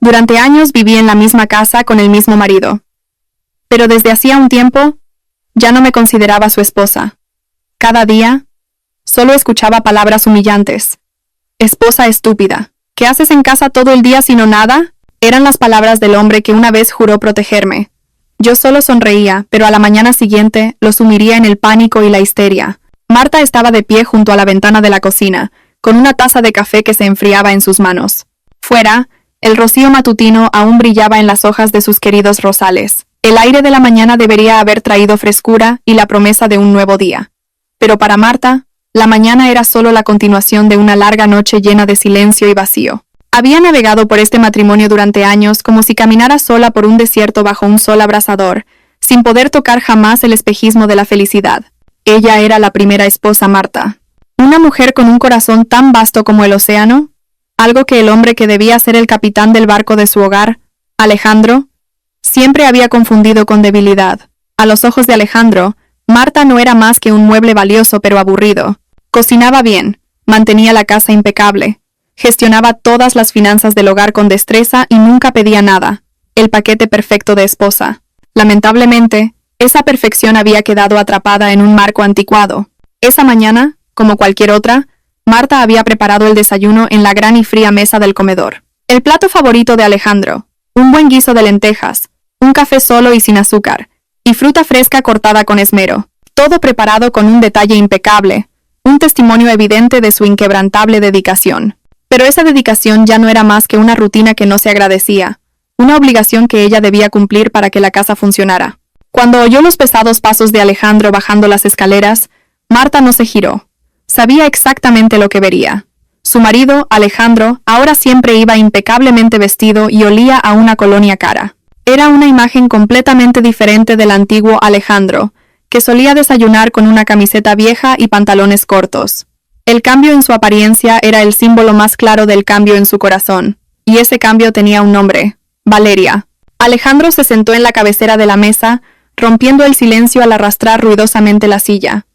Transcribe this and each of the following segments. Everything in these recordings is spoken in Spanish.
Durante años viví en la misma casa con el mismo marido. Pero desde hacía un tiempo, ya no me consideraba su esposa. Cada día, solo escuchaba palabras humillantes. Esposa estúpida. ¿Qué haces en casa todo el día sino nada? Eran las palabras del hombre que una vez juró protegerme. Yo solo sonreía, pero a la mañana siguiente lo sumiría en el pánico y la histeria. Marta estaba de pie junto a la ventana de la cocina, con una taza de café que se enfriaba en sus manos. Fuera, el rocío matutino aún brillaba en las hojas de sus queridos rosales. El aire de la mañana debería haber traído frescura y la promesa de un nuevo día. Pero para Marta, la mañana era solo la continuación de una larga noche llena de silencio y vacío. Había navegado por este matrimonio durante años como si caminara sola por un desierto bajo un sol abrasador, sin poder tocar jamás el espejismo de la felicidad. Ella era la primera esposa Marta. Una mujer con un corazón tan vasto como el océano, algo que el hombre que debía ser el capitán del barco de su hogar, Alejandro, siempre había confundido con debilidad. A los ojos de Alejandro, Marta no era más que un mueble valioso pero aburrido. Cocinaba bien, mantenía la casa impecable, gestionaba todas las finanzas del hogar con destreza y nunca pedía nada. El paquete perfecto de esposa. Lamentablemente, esa perfección había quedado atrapada en un marco anticuado. Esa mañana, como cualquier otra, Marta había preparado el desayuno en la gran y fría mesa del comedor. El plato favorito de Alejandro, un buen guiso de lentejas, un café solo y sin azúcar, y fruta fresca cortada con esmero. Todo preparado con un detalle impecable, un testimonio evidente de su inquebrantable dedicación. Pero esa dedicación ya no era más que una rutina que no se agradecía, una obligación que ella debía cumplir para que la casa funcionara. Cuando oyó los pesados pasos de Alejandro bajando las escaleras, Marta no se giró. Sabía exactamente lo que vería. Su marido, Alejandro, ahora siempre iba impecablemente vestido y olía a una colonia cara. Era una imagen completamente diferente del antiguo Alejandro, que solía desayunar con una camiseta vieja y pantalones cortos. El cambio en su apariencia era el símbolo más claro del cambio en su corazón, y ese cambio tenía un nombre: Valeria. Alejandro se sentó en la cabecera de la mesa, rompiendo el silencio al arrastrar ruidosamente la silla.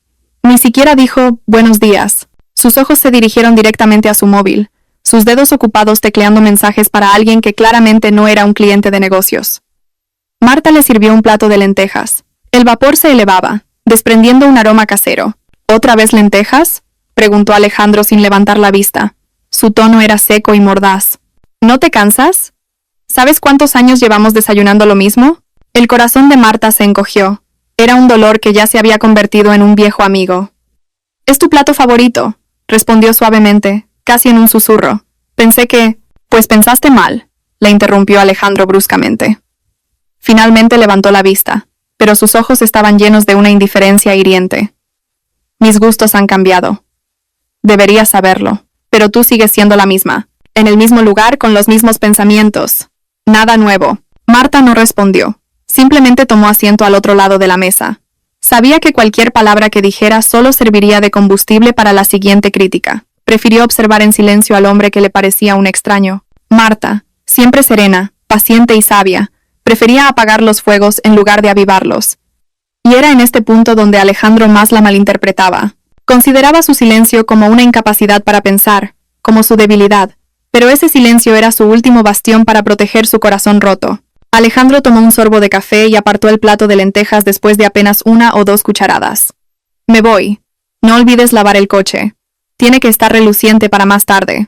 Ni siquiera dijo «buenos días». Sus ojos se dirigieron directamente a su móvil, sus dedos ocupados tecleando mensajes para alguien que claramente no era un cliente de negocios. Marta le sirvió un plato de lentejas. El vapor se elevaba, desprendiendo un aroma casero. ¿Otra vez lentejas?, preguntó Alejandro sin levantar la vista. Su tono era seco y mordaz. ¿No te cansas? ¿Sabes cuántos años llevamos desayunando lo mismo? El corazón de Marta se encogió. Era un dolor que ya se había convertido en un viejo amigo. «¿Es tu plato favorito?», respondió suavemente, casi en un susurro. «Pensé que...». «Pues pensaste mal», la interrumpió Alejandro bruscamente. Finalmente levantó la vista, pero sus ojos estaban llenos de una indiferencia hiriente. «Mis gustos han cambiado. Deberías saberlo, pero tú sigues siendo la misma, en el mismo lugar con los mismos pensamientos. Nada nuevo». Marta no respondió. Simplemente tomó asiento al otro lado de la mesa. Sabía que cualquier palabra que dijera solo serviría de combustible para la siguiente crítica. Prefirió observar en silencio al hombre que le parecía un extraño. Marta, siempre serena, paciente y sabia, prefería apagar los fuegos en lugar de avivarlos. Y era en este punto donde Alejandro más la malinterpretaba. Consideraba su silencio como una incapacidad para pensar, como su debilidad, pero ese silencio era su último bastión para proteger su corazón roto. Alejandro tomó un sorbo de café y apartó el plato de lentejas después de apenas 1 o 2 cucharadas. «Me voy. No olvides lavar el coche. Tiene que estar reluciente para más tarde.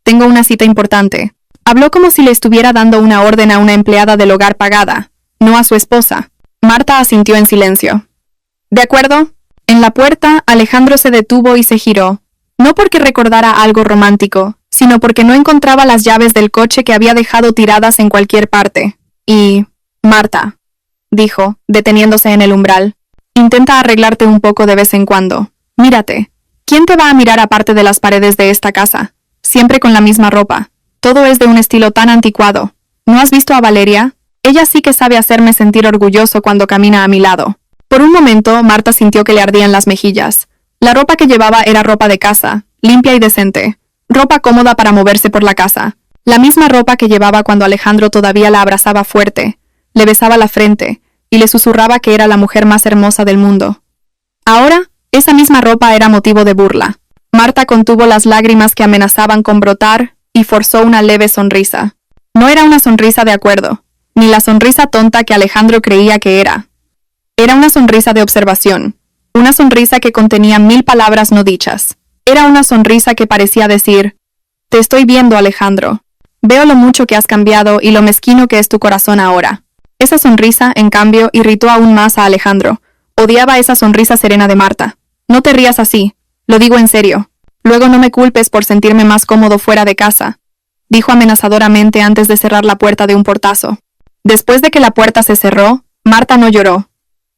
Tengo una cita importante». Habló como si le estuviera dando una orden a una empleada del hogar pagada, no a su esposa. Marta asintió en silencio. «¿De acuerdo?». En la puerta, Alejandro se detuvo y se giró, no porque recordara algo romántico, sino porque no encontraba las llaves del coche que había dejado tiradas en cualquier parte. Y... «Marta», dijo, deteniéndose en el umbral, «intenta arreglarte un poco de vez en cuando. Mírate. ¿Quién te va a mirar aparte de las paredes de esta casa? Siempre con la misma ropa. Todo es de un estilo tan anticuado. ¿No has visto a Valeria? Ella sí que sabe hacerme sentir orgulloso cuando camina a mi lado». Por un momento, Marta sintió que le ardían las mejillas. La ropa que llevaba era ropa de casa, limpia y decente. Ropa cómoda para moverse por la casa. La misma ropa que llevaba cuando Alejandro todavía la abrazaba fuerte, le besaba la frente y le susurraba que era la mujer más hermosa del mundo. Ahora, esa misma ropa era motivo de burla. Marta contuvo las lágrimas que amenazaban con brotar y forzó una leve sonrisa. No era una sonrisa de acuerdo, ni la sonrisa tonta que Alejandro creía que era. Era una sonrisa de observación, una sonrisa que contenía 1000 palabras no dichas. Era una sonrisa que parecía decir: «Te estoy viendo, Alejandro. Veo lo mucho que has cambiado y lo mezquino que es tu corazón ahora». Esa sonrisa, en cambio, irritó aún más a Alejandro. Odiaba esa sonrisa serena de Marta. «No te rías así, lo digo en serio. Luego no me culpes por sentirme más cómodo fuera de casa», dijo amenazadoramente antes de cerrar la puerta de un portazo. Después de que la puerta se cerró, Marta no lloró.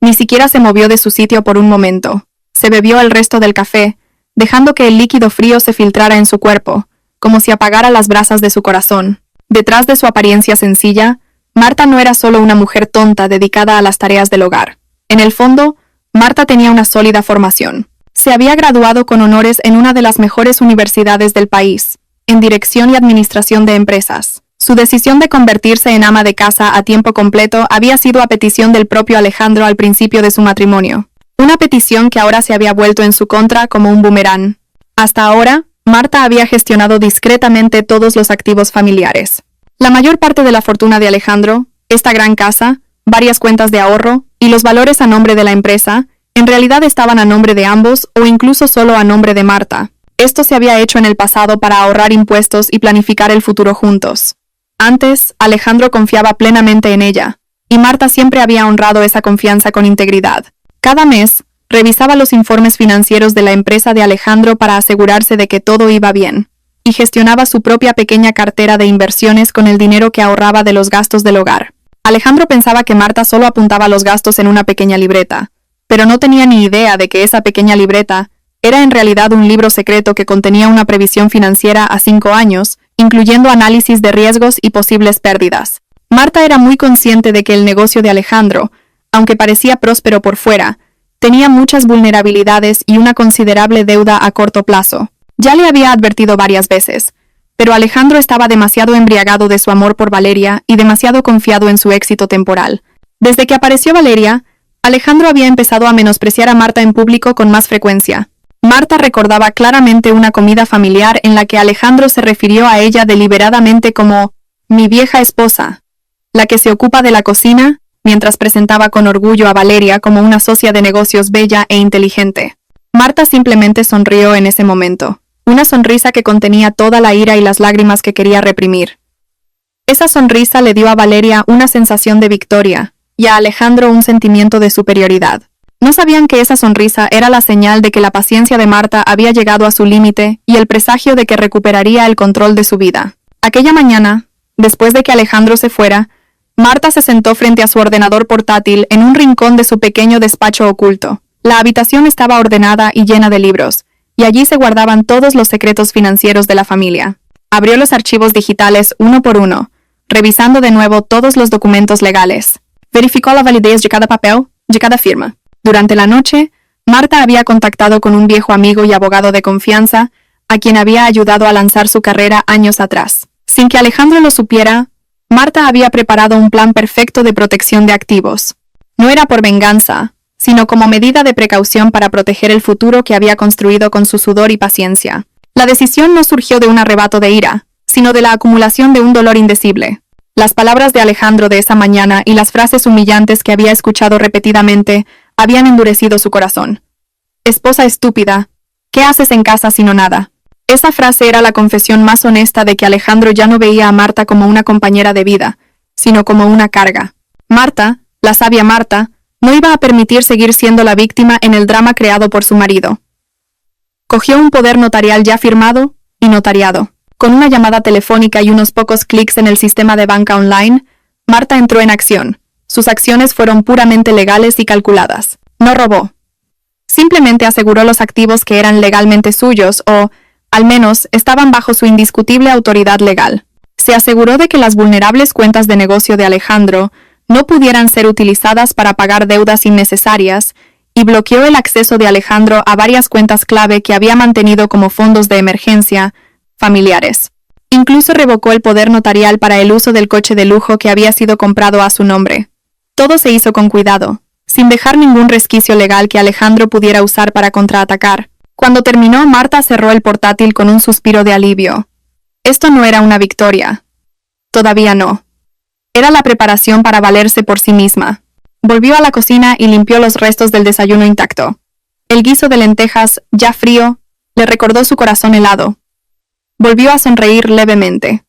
Ni siquiera se movió de su sitio por un momento. Se bebió el resto del café, dejando que el líquido frío se filtrara en su cuerpo, como si apagara las brasas de su corazón. Detrás de su apariencia sencilla, Marta no era solo una mujer tonta dedicada a las tareas del hogar. En el fondo, Marta tenía una sólida formación. Se había graduado con honores en una de las mejores universidades del país, en Dirección y Administración de Empresas. Su decisión de convertirse en ama de casa a tiempo completo había sido a petición del propio Alejandro al principio de su matrimonio. Una petición que ahora se había vuelto en su contra como un boomerang. Hasta ahora, Marta había gestionado discretamente todos los activos familiares. La mayor parte de la fortuna de Alejandro, esta gran casa, varias cuentas de ahorro y los valores a nombre de la empresa, en realidad estaban a nombre de ambos o incluso solo a nombre de Marta. Esto se había hecho en el pasado para ahorrar impuestos y planificar el futuro juntos. Antes, Alejandro confiaba plenamente en ella, y Marta siempre había honrado esa confianza con integridad. Cada mes, revisaba los informes financieros de la empresa de Alejandro para asegurarse de que todo iba bien, y gestionaba su propia pequeña cartera de inversiones con el dinero que ahorraba de los gastos del hogar. Alejandro pensaba que Marta solo apuntaba los gastos en una pequeña libreta, pero no tenía ni idea de que esa pequeña libreta era en realidad un libro secreto que contenía una previsión financiera a 5 años, incluyendo análisis de riesgos y posibles pérdidas. Marta era muy consciente de que el negocio de Alejandro, aunque parecía próspero por fuera, tenía muchas vulnerabilidades y una considerable deuda a corto plazo. Ya le había advertido varias veces, pero Alejandro estaba demasiado embriagado de su amor por Valeria y demasiado confiado en su éxito temporal. Desde que apareció Valeria, Alejandro había empezado a menospreciar a Marta en público con más frecuencia. Marta recordaba claramente una comida familiar en la que Alejandro se refirió a ella deliberadamente como «mi vieja esposa», la que se ocupa de la cocina, mientras presentaba con orgullo a Valeria como una socia de negocios bella e inteligente. Marta simplemente sonrió en ese momento, una sonrisa que contenía toda la ira y las lágrimas que quería reprimir. Esa sonrisa le dio a Valeria una sensación de victoria, y a Alejandro un sentimiento de superioridad. No sabían que esa sonrisa era la señal de que la paciencia de Marta había llegado a su límite y el presagio de que recuperaría el control de su vida. Aquella mañana, después de que Alejandro se fuera, Marta se sentó frente a su ordenador portátil en un rincón de su pequeño despacho oculto. La habitación estaba ordenada y llena de libros, y allí se guardaban todos los secretos financieros de la familia. Abrió los archivos digitales uno por uno, revisando de nuevo todos los documentos legales. Verificó la validez de cada papel, de cada firma. Durante la noche, Marta había contactado con un viejo amigo y abogado de confianza, a quien había ayudado a lanzar su carrera años atrás. Sin que Alejandro lo supiera, Marta había preparado un plan perfecto de protección de activos. No era por venganza, sino como medida de precaución para proteger el futuro que había construido con su sudor y paciencia. La decisión no surgió de un arrebato de ira, sino de la acumulación de un dolor indecible. Las palabras de Alejandro de esa mañana y las frases humillantes que había escuchado repetidamente habían endurecido su corazón. «Esposa estúpida, ¿qué haces en casa sino nada?». Esa frase era la confesión más honesta de que Alejandro ya no veía a Marta como una compañera de vida, sino como una carga. Marta, la sabia Marta, no iba a permitir seguir siendo la víctima en el drama creado por su marido. Cogió un poder notarial ya firmado y notariado. Con una llamada telefónica y unos pocos clics en el sistema de banca online, Marta entró en acción. Sus acciones fueron puramente legales y calculadas. No robó. Simplemente aseguró los activos que eran legalmente suyos o, al menos, estaban bajo su indiscutible autoridad legal. Se aseguró de que las vulnerables cuentas de negocio de Alejandro no pudieran ser utilizadas para pagar deudas innecesarias y bloqueó el acceso de Alejandro a varias cuentas clave que había mantenido como fondos de emergencia familiares. Incluso revocó el poder notarial para el uso del coche de lujo que había sido comprado a su nombre. Todo se hizo con cuidado, sin dejar ningún resquicio legal que Alejandro pudiera usar para contraatacar. Cuando terminó, Marta cerró el portátil con un suspiro de alivio. Esto no era una victoria. Todavía no. Era la preparación para valerse por sí misma. Volvió a la cocina y limpió los restos del desayuno intacto. El guiso de lentejas, ya frío, le recordó su corazón helado. Volvió a sonreír levemente.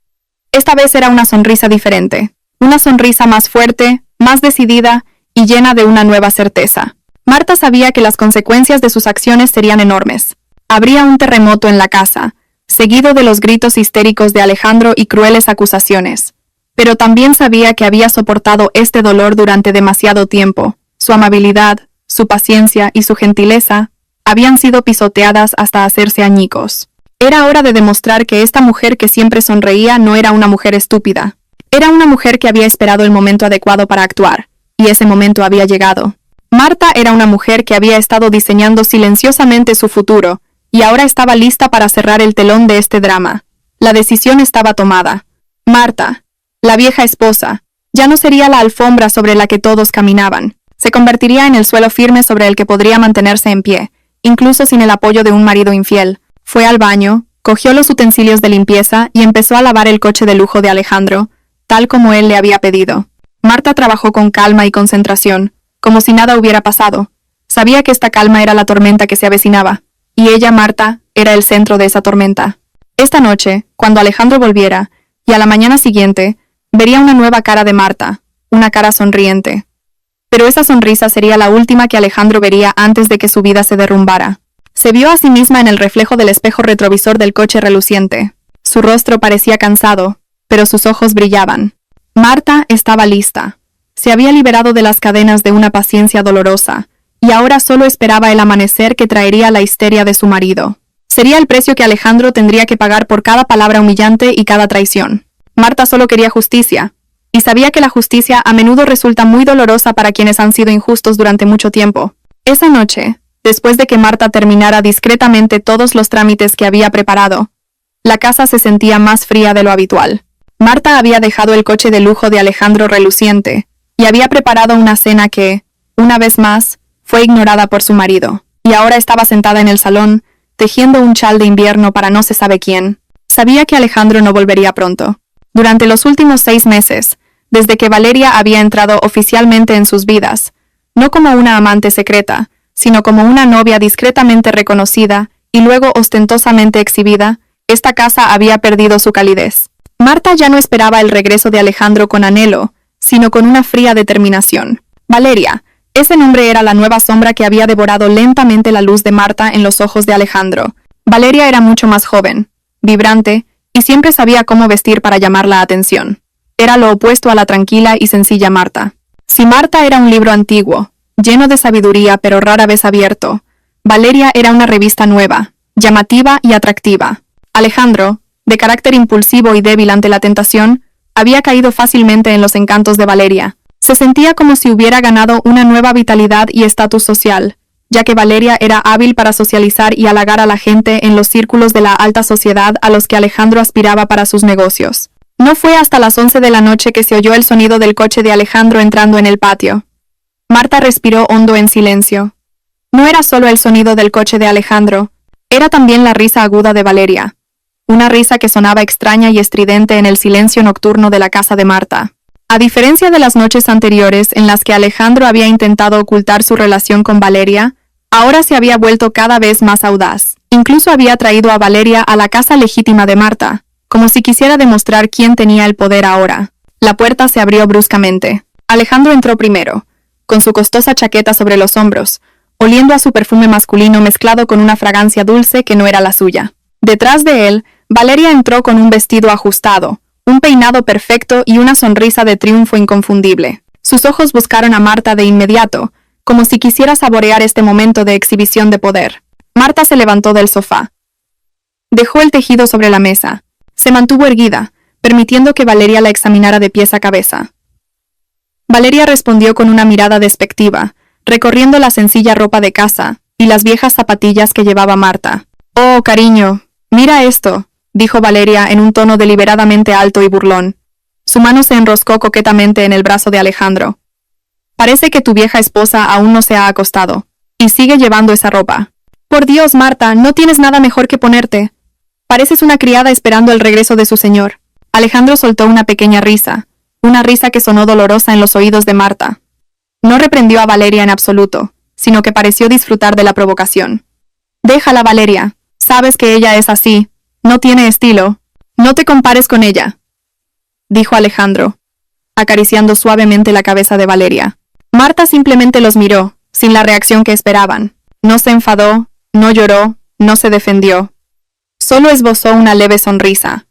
Esta vez era una sonrisa diferente, una sonrisa más fuerte, más decidida y llena de una nueva certeza. Marta sabía que las consecuencias de sus acciones serían enormes. Habría un terremoto en la casa, seguido de los gritos histéricos de Alejandro y crueles acusaciones. Pero también sabía que había soportado este dolor durante demasiado tiempo. Su amabilidad, su paciencia y su gentileza habían sido pisoteadas hasta hacerse añicos. Era hora de demostrar que esta mujer que siempre sonreía no era una mujer estúpida. Era una mujer que había esperado el momento adecuado para actuar, y ese momento había llegado. Marta era una mujer que había estado diseñando silenciosamente su futuro, y ahora estaba lista para cerrar el telón de este drama. La decisión estaba tomada. Marta, la vieja esposa, ya no sería la alfombra sobre la que todos caminaban. Se convertiría en el suelo firme sobre el que podría mantenerse en pie, incluso sin el apoyo de un marido infiel. Fue al baño, cogió los utensilios de limpieza y empezó a lavar el coche de lujo de Alejandro, tal como él le había pedido. Marta trabajó con calma y concentración, como si nada hubiera pasado. Sabía que esta calma era la tormenta que se avecinaba, y ella, Marta, era el centro de esa tormenta. Esta noche, cuando Alejandro volviera, y a la mañana siguiente, vería una nueva cara de Marta, una cara sonriente. Pero esa sonrisa sería la última que Alejandro vería antes de que su vida se derrumbara. Se vio a sí misma en el reflejo del espejo retrovisor del coche reluciente. Su rostro parecía cansado, pero sus ojos brillaban. Marta estaba lista. Se había liberado de las cadenas de una paciencia dolorosa, y ahora solo esperaba el amanecer que traería la histeria de su marido. Sería el precio que Alejandro tendría que pagar por cada palabra humillante y cada traición. Marta solo quería justicia, y sabía que la justicia a menudo resulta muy dolorosa para quienes han sido injustos durante mucho tiempo. Esa noche, después de que Marta terminara discretamente todos los trámites que había preparado, la casa se sentía más fría de lo habitual. Marta había dejado el coche de lujo de Alejandro reluciente, y había preparado una cena que, una vez más, fue ignorada por su marido, y ahora estaba sentada en el salón, tejiendo un chal de invierno para no se sabe quién. Sabía que Alejandro no volvería pronto. Durante los últimos 6 meses, desde que Valeria había entrado oficialmente en sus vidas, no como una amante secreta, sino como una novia discretamente reconocida y luego ostentosamente exhibida, esta casa había perdido su calidez. Marta ya no esperaba el regreso de Alejandro con anhelo, sino con una fría determinación. Valeria, ese nombre era la nueva sombra que había devorado lentamente la luz de Marta en los ojos de Alejandro. Valeria era mucho más joven, vibrante, y siempre sabía cómo vestir para llamar la atención. Era lo opuesto a la tranquila y sencilla Marta. Si Marta era un libro antiguo, lleno de sabiduría pero rara vez abierto, Valeria era una revista nueva, llamativa y atractiva. Alejandro, de carácter impulsivo y débil ante la tentación, había caído fácilmente en los encantos de Valeria. Se sentía como si hubiera ganado una nueva vitalidad y estatus social, ya que Valeria era hábil para socializar y halagar a la gente en los círculos de la alta sociedad a los que Alejandro aspiraba para sus negocios. No fue hasta las 11 de la noche que se oyó el sonido del coche de Alejandro entrando en el patio. Marta respiró hondo en silencio. No era solo el sonido del coche de Alejandro, era también la risa aguda de Valeria. Una risa que sonaba extraña y estridente en el silencio nocturno de la casa de Marta. A diferencia de las noches anteriores en las que Alejandro había intentado ocultar su relación con Valeria, ahora se había vuelto cada vez más audaz. Incluso había traído a Valeria a la casa legítima de Marta, como si quisiera demostrar quién tenía el poder ahora. La puerta se abrió bruscamente. Alejandro entró primero, con su costosa chaqueta sobre los hombros, oliendo a su perfume masculino mezclado con una fragancia dulce que no era la suya. Detrás de él, Valeria entró con un vestido ajustado, un peinado perfecto y una sonrisa de triunfo inconfundible. Sus ojos buscaron a Marta de inmediato, como si quisiera saborear este momento de exhibición de poder. Marta se levantó del sofá. Dejó el tejido sobre la mesa. Se mantuvo erguida, permitiendo que Valeria la examinara de pies a cabeza. Valeria respondió con una mirada despectiva, recorriendo la sencilla ropa de casa y las viejas zapatillas que llevaba Marta. «Oh, cariño, mira esto», dijo Valeria en un tono deliberadamente alto y burlón. Su mano se enroscó coquetamente en el brazo de Alejandro. «Parece que tu vieja esposa aún no se ha acostado, y sigue llevando esa ropa. Por Dios, Marta, no tienes nada mejor que ponerte. Pareces una criada esperando el regreso de su señor». Alejandro soltó una pequeña risa, una risa que sonó dolorosa en los oídos de Marta. No reprendió a Valeria en absoluto, sino que pareció disfrutar de la provocación. Déjala, Valeria. Sabes que ella es así. No tiene estilo. No te compares con ella, dijo Alejandro, acariciando suavemente la cabeza de Valeria. Marta simplemente los miró, sin la reacción que esperaban. No se enfadó, no lloró, no se defendió. Solo esbozó una leve sonrisa.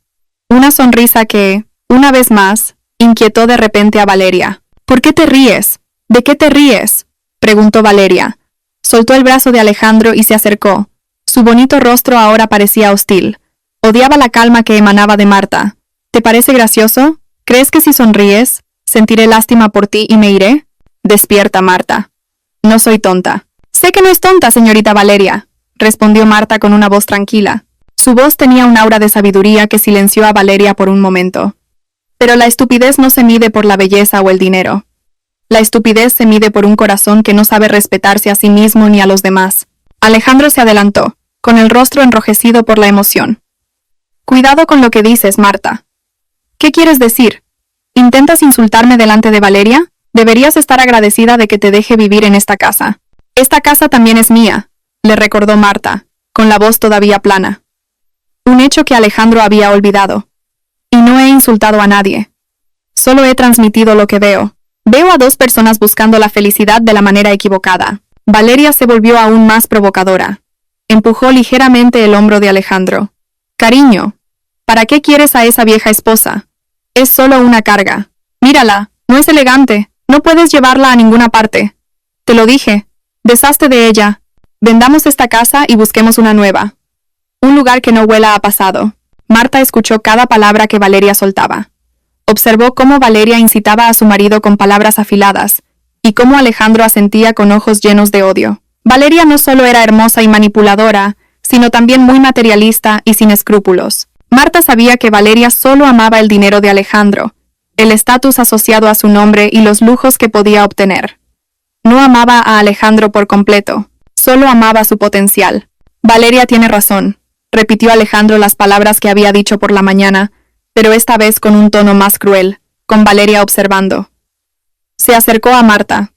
Una sonrisa que, una vez más, inquietó de repente a Valeria. ¿Por qué te ríes? ¿De qué te ríes?, preguntó Valeria. Soltó el brazo de Alejandro y se acercó. Su bonito rostro ahora parecía hostil. Odiaba la calma que emanaba de Marta. ¿Te parece gracioso? ¿Crees que si sonríes, sentiré lástima por ti y me iré? Despierta, Marta. No soy tonta. Sé que no es tonta, señorita Valeria, respondió Marta con una voz tranquila. Su voz tenía un aura de sabiduría que silenció a Valeria por un momento. Pero la estupidez no se mide por la belleza o el dinero. La estupidez se mide por un corazón que no sabe respetarse a sí mismo ni a los demás. Alejandro se adelantó, con el rostro enrojecido por la emoción. Cuidado con lo que dices, Marta. ¿Qué quieres decir? ¿Intentas insultarme delante de Valeria? Deberías estar agradecida de que te deje vivir en esta casa. Esta casa también es mía, le recordó Marta, con la voz todavía plana. Un hecho que Alejandro había olvidado. Y no he insultado a nadie. Solo he transmitido lo que veo. Veo a dos personas buscando la felicidad de la manera equivocada. Valeria se volvió aún más provocadora. Empujó ligeramente el hombro de Alejandro. Cariño, ¿para qué quieres a esa vieja esposa? Es solo una carga. Mírala, no es elegante, no puedes llevarla a ninguna parte. Te lo dije, deshazte de ella. Vendamos esta casa y busquemos una nueva. Un lugar que no huela a pasado. Marta escuchó cada palabra que Valeria soltaba. Observó cómo Valeria incitaba a su marido con palabras afiladas, y cómo Alejandro asentía con ojos llenos de odio. Valeria no solo era hermosa y manipuladora, sino también muy materialista y sin escrúpulos. Marta sabía que Valeria solo amaba el dinero de Alejandro, el estatus asociado a su nombre y los lujos que podía obtener. No amaba a Alejandro por completo, solo amaba su potencial. Valeria tiene razón, repitió Alejandro las palabras que había dicho por la mañana, pero esta vez con un tono más cruel, con Valeria observando. Se acercó a Marta.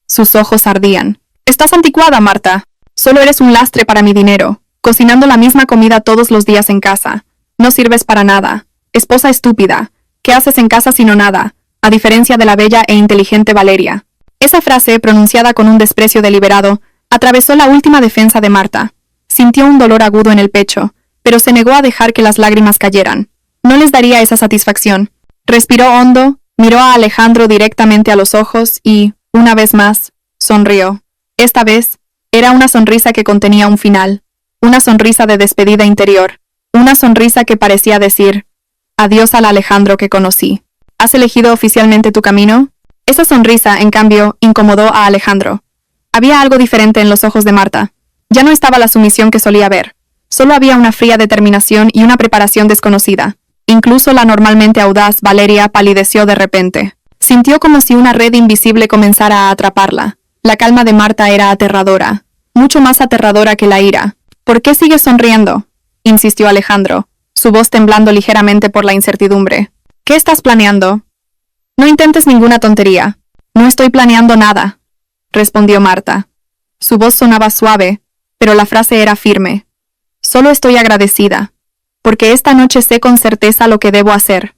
Sus ojos ardían. Estás anticuada, Marta. Solo eres un lastre para mi dinero, cocinando la misma comida todos los días en casa. No sirves para nada. Esposa estúpida. ¿Qué haces en casa sino nada? A diferencia de la bella e inteligente Valeria. Esa frase, pronunciada con un desprecio deliberado, atravesó la última defensa de Marta. Sintió un dolor agudo en el pecho, pero se negó a dejar que las lágrimas cayeran. No les daría esa satisfacción. Respiró hondo, miró a Alejandro directamente a los ojos y, una vez más, sonrió. Esta vez, era una sonrisa que contenía un final, una sonrisa de despedida interior, una sonrisa que parecía decir, adiós al Alejandro que conocí. ¿Has elegido oficialmente tu camino? Esa sonrisa, en cambio, incomodó a Alejandro. Había algo diferente en los ojos de Marta. Ya no estaba la sumisión que solía ver. Solo había una fría determinación y una preparación desconocida. Incluso la normalmente audaz Valeria palideció de repente. Sintió como si una red invisible comenzara a atraparla. La calma de Marta era aterradora, mucho más aterradora que la ira. ¿Por qué sigues sonriendo?, insistió Alejandro, su voz temblando ligeramente por la incertidumbre. ¿Qué estás planeando? No intentes ninguna tontería. No estoy planeando nada, respondió Marta. Su voz sonaba suave, pero la frase era firme. Solo estoy agradecida, porque esta noche sé con certeza lo que debo hacer.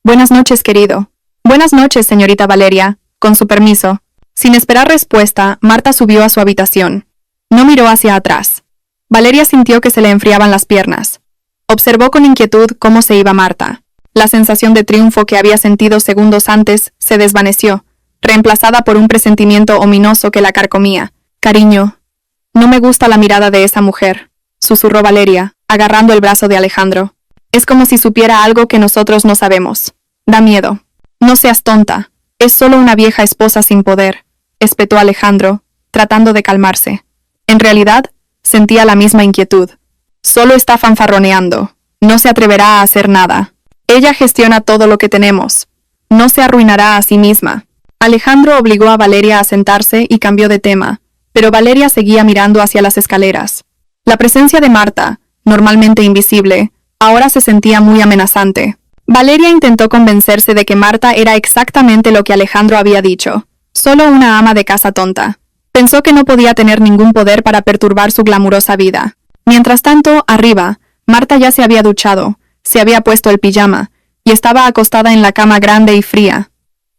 Buenas noches, querido. Buenas noches, señorita Valeria. Con su permiso. Sin esperar respuesta, Marta subió a su habitación. No miró hacia atrás. Valeria sintió que se le enfriaban las piernas. Observó con inquietud cómo se iba Marta. La sensación de triunfo que había sentido segundos antes se desvaneció, reemplazada por un presentimiento ominoso que la carcomía. Cariño, no me gusta la mirada de esa mujer, susurró Valeria, agarrando el brazo de Alejandro. Es como si supiera algo que nosotros no sabemos. Da miedo. No seas tonta. Es solo una vieja esposa sin poder, espetó Alejandro, tratando de calmarse. En realidad, sentía la misma inquietud. Solo está fanfarroneando. No se atreverá a hacer nada. Ella gestiona todo lo que tenemos. No se arruinará a sí misma. Alejandro obligó a Valeria a sentarse y cambió de tema, pero Valeria seguía mirando hacia las escaleras. La presencia de Marta, normalmente invisible, ahora se sentía muy amenazante. Valeria intentó convencerse de que Marta era exactamente lo que Alejandro había dicho, solo una ama de casa tonta. Pensó que no podía tener ningún poder para perturbar su glamurosa vida. Mientras tanto, arriba, Marta ya se había duchado, se había puesto el pijama, y estaba acostada en la cama grande y fría.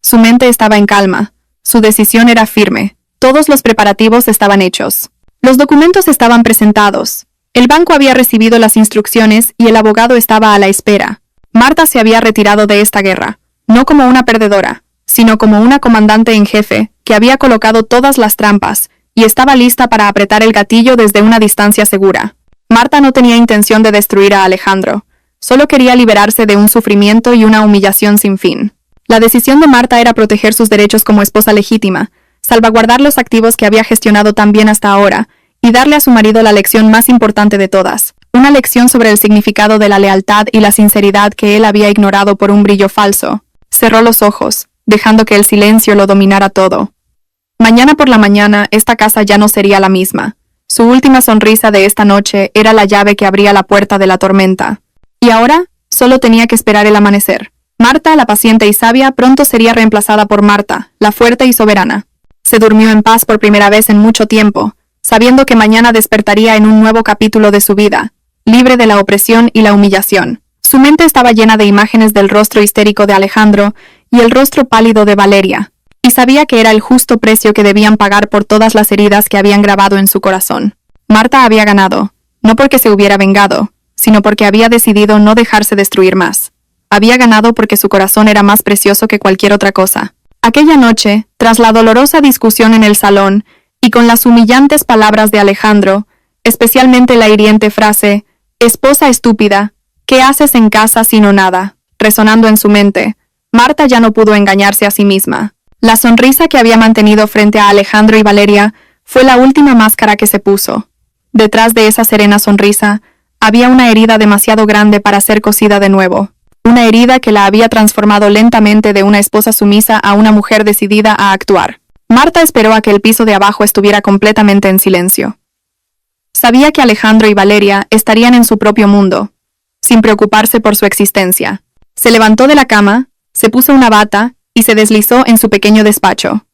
Su mente estaba en calma, su decisión era firme, todos los preparativos estaban hechos. Los documentos estaban presentados, el banco había recibido las instrucciones y el abogado estaba a la espera. Marta se había retirado de esta guerra, no como una perdedora, sino como una comandante en jefe que había colocado todas las trampas y estaba lista para apretar el gatillo desde una distancia segura. Marta no tenía intención de destruir a Alejandro, solo quería liberarse de un sufrimiento y una humillación sin fin. La decisión de Marta era proteger sus derechos como esposa legítima, salvaguardar los activos que había gestionado tan bien hasta ahora, y darle a su marido la lección más importante de todas, una lección sobre el significado de la lealtad y la sinceridad que él había ignorado por un brillo falso. Cerró los ojos, dejando que el silencio lo dominara todo. Mañana por la mañana, esta casa ya no sería la misma. Su última sonrisa de esta noche era la llave que abría la puerta de la tormenta. Y ahora, solo tenía que esperar el amanecer. Marta, la paciente y sabia, pronto sería reemplazada por Marta, la fuerte y soberana. Se durmió en paz por primera vez en mucho tiempo, sabiendo que mañana despertaría en un nuevo capítulo de su vida, libre de la opresión y la humillación. Su mente estaba llena de imágenes del rostro histérico de Alejandro y el rostro pálido de Valeria, y sabía que era el justo precio que debían pagar por todas las heridas que habían grabado en su corazón. Marta había ganado, no porque se hubiera vengado, sino porque había decidido no dejarse destruir más. Había ganado porque su corazón era más precioso que cualquier otra cosa. Aquella noche, tras la dolorosa discusión en el salón, y con las humillantes palabras de Alejandro, especialmente la hiriente frase, «Esposa estúpida, ¿qué haces en casa sino nada?», resonando en su mente, Marta ya no pudo engañarse a sí misma. La sonrisa que había mantenido frente a Alejandro y Valeria fue la última máscara que se puso. Detrás de esa serena sonrisa, había una herida demasiado grande para ser cosida de nuevo. Una herida que la había transformado lentamente de una esposa sumisa a una mujer decidida a actuar. Marta esperó a que el piso de abajo estuviera completamente en silencio. Sabía que Alejandro y Valeria estarían en su propio mundo, sin preocuparse por su existencia. Se levantó de la cama, se puso una bata y se deslizó en su pequeño despacho.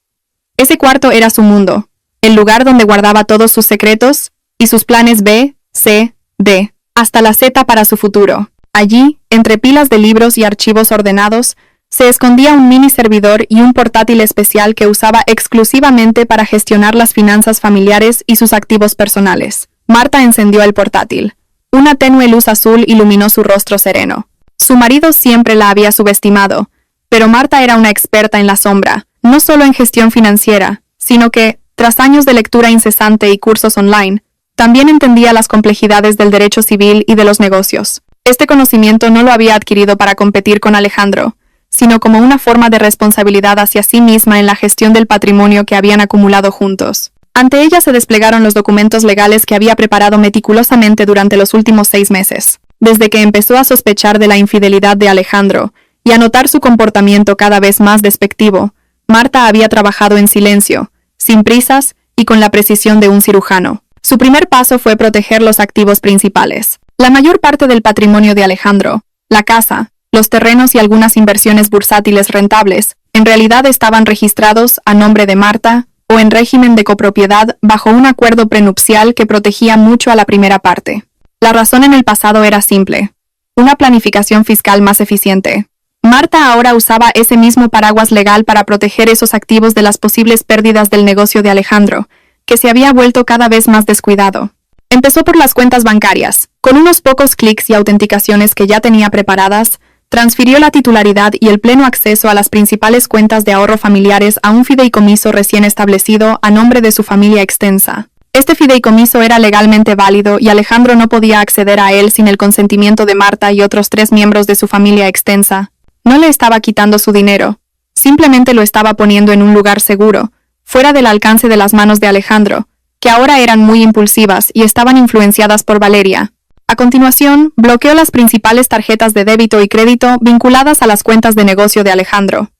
Ese cuarto era su mundo, el lugar donde guardaba todos sus secretos y sus planes B, C, D, hasta la Z para su futuro. Allí, entre pilas de libros y archivos ordenados, se escondía un mini servidor y un portátil especial que usaba exclusivamente para gestionar las finanzas familiares y sus activos personales. Marta encendió el portátil. Una tenue luz azul iluminó su rostro sereno. Su marido siempre la había subestimado, pero Marta era una experta en la sombra, no solo en gestión financiera, sino que, tras años de lectura incesante y cursos online, también entendía las complejidades del derecho civil y de los negocios. Este conocimiento no lo había adquirido para competir con Alejandro, sino como una forma de responsabilidad hacia sí misma en la gestión del patrimonio que habían acumulado juntos. Ante ella se desplegaron los documentos legales que había preparado meticulosamente durante los últimos 6 meses. Desde que empezó a sospechar de la infidelidad de Alejandro y a notar su comportamiento cada vez más despectivo, Marta había trabajado en silencio, sin prisas y con la precisión de un cirujano. Su primer paso fue proteger los activos principales. La mayor parte del patrimonio de Alejandro, la casa, los terrenos y algunas inversiones bursátiles rentables, en realidad estaban registrados a nombre de Marta o en régimen de copropiedad bajo un acuerdo prenupcial que protegía mucho a la primera parte. La razón en el pasado era simple: una planificación fiscal más eficiente. Marta ahora usaba ese mismo paraguas legal para proteger esos activos de las posibles pérdidas del negocio de Alejandro, que se había vuelto cada vez más descuidado. Empezó por las cuentas bancarias. Con unos pocos clics y autenticaciones que ya tenía preparadas, transfirió la titularidad y el pleno acceso a las principales cuentas de ahorro familiares a un fideicomiso recién establecido a nombre de su familia extensa. Este fideicomiso era legalmente válido y Alejandro no podía acceder a él sin el consentimiento de Marta y otros 3 miembros de su familia extensa. No le estaba quitando su dinero, simplemente lo estaba poniendo en un lugar seguro, fuera del alcance de las manos de Alejandro, que ahora eran muy impulsivas y estaban influenciadas por Valeria. A continuación, bloqueó las principales tarjetas de débito y crédito vinculadas a las cuentas de negocio de Alejandro.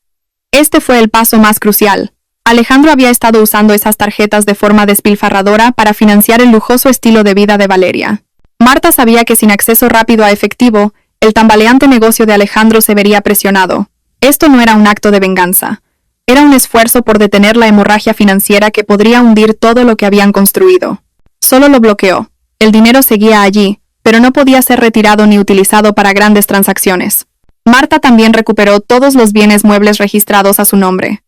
Este fue el paso más crucial. Alejandro había estado usando esas tarjetas de forma despilfarradora para financiar el lujoso estilo de vida de Valeria. Marta sabía que sin acceso rápido a efectivo, El tambaleante negocio de Alejandro se vería presionado. Esto no era un acto de venganza. Era un esfuerzo por detener la hemorragia financiera que podría hundir todo lo que habían construido. Solo lo bloqueó. El dinero seguía allí, pero no podía ser retirado ni utilizado para grandes transacciones. Marta también recuperó todos los bienes muebles registrados a su nombre.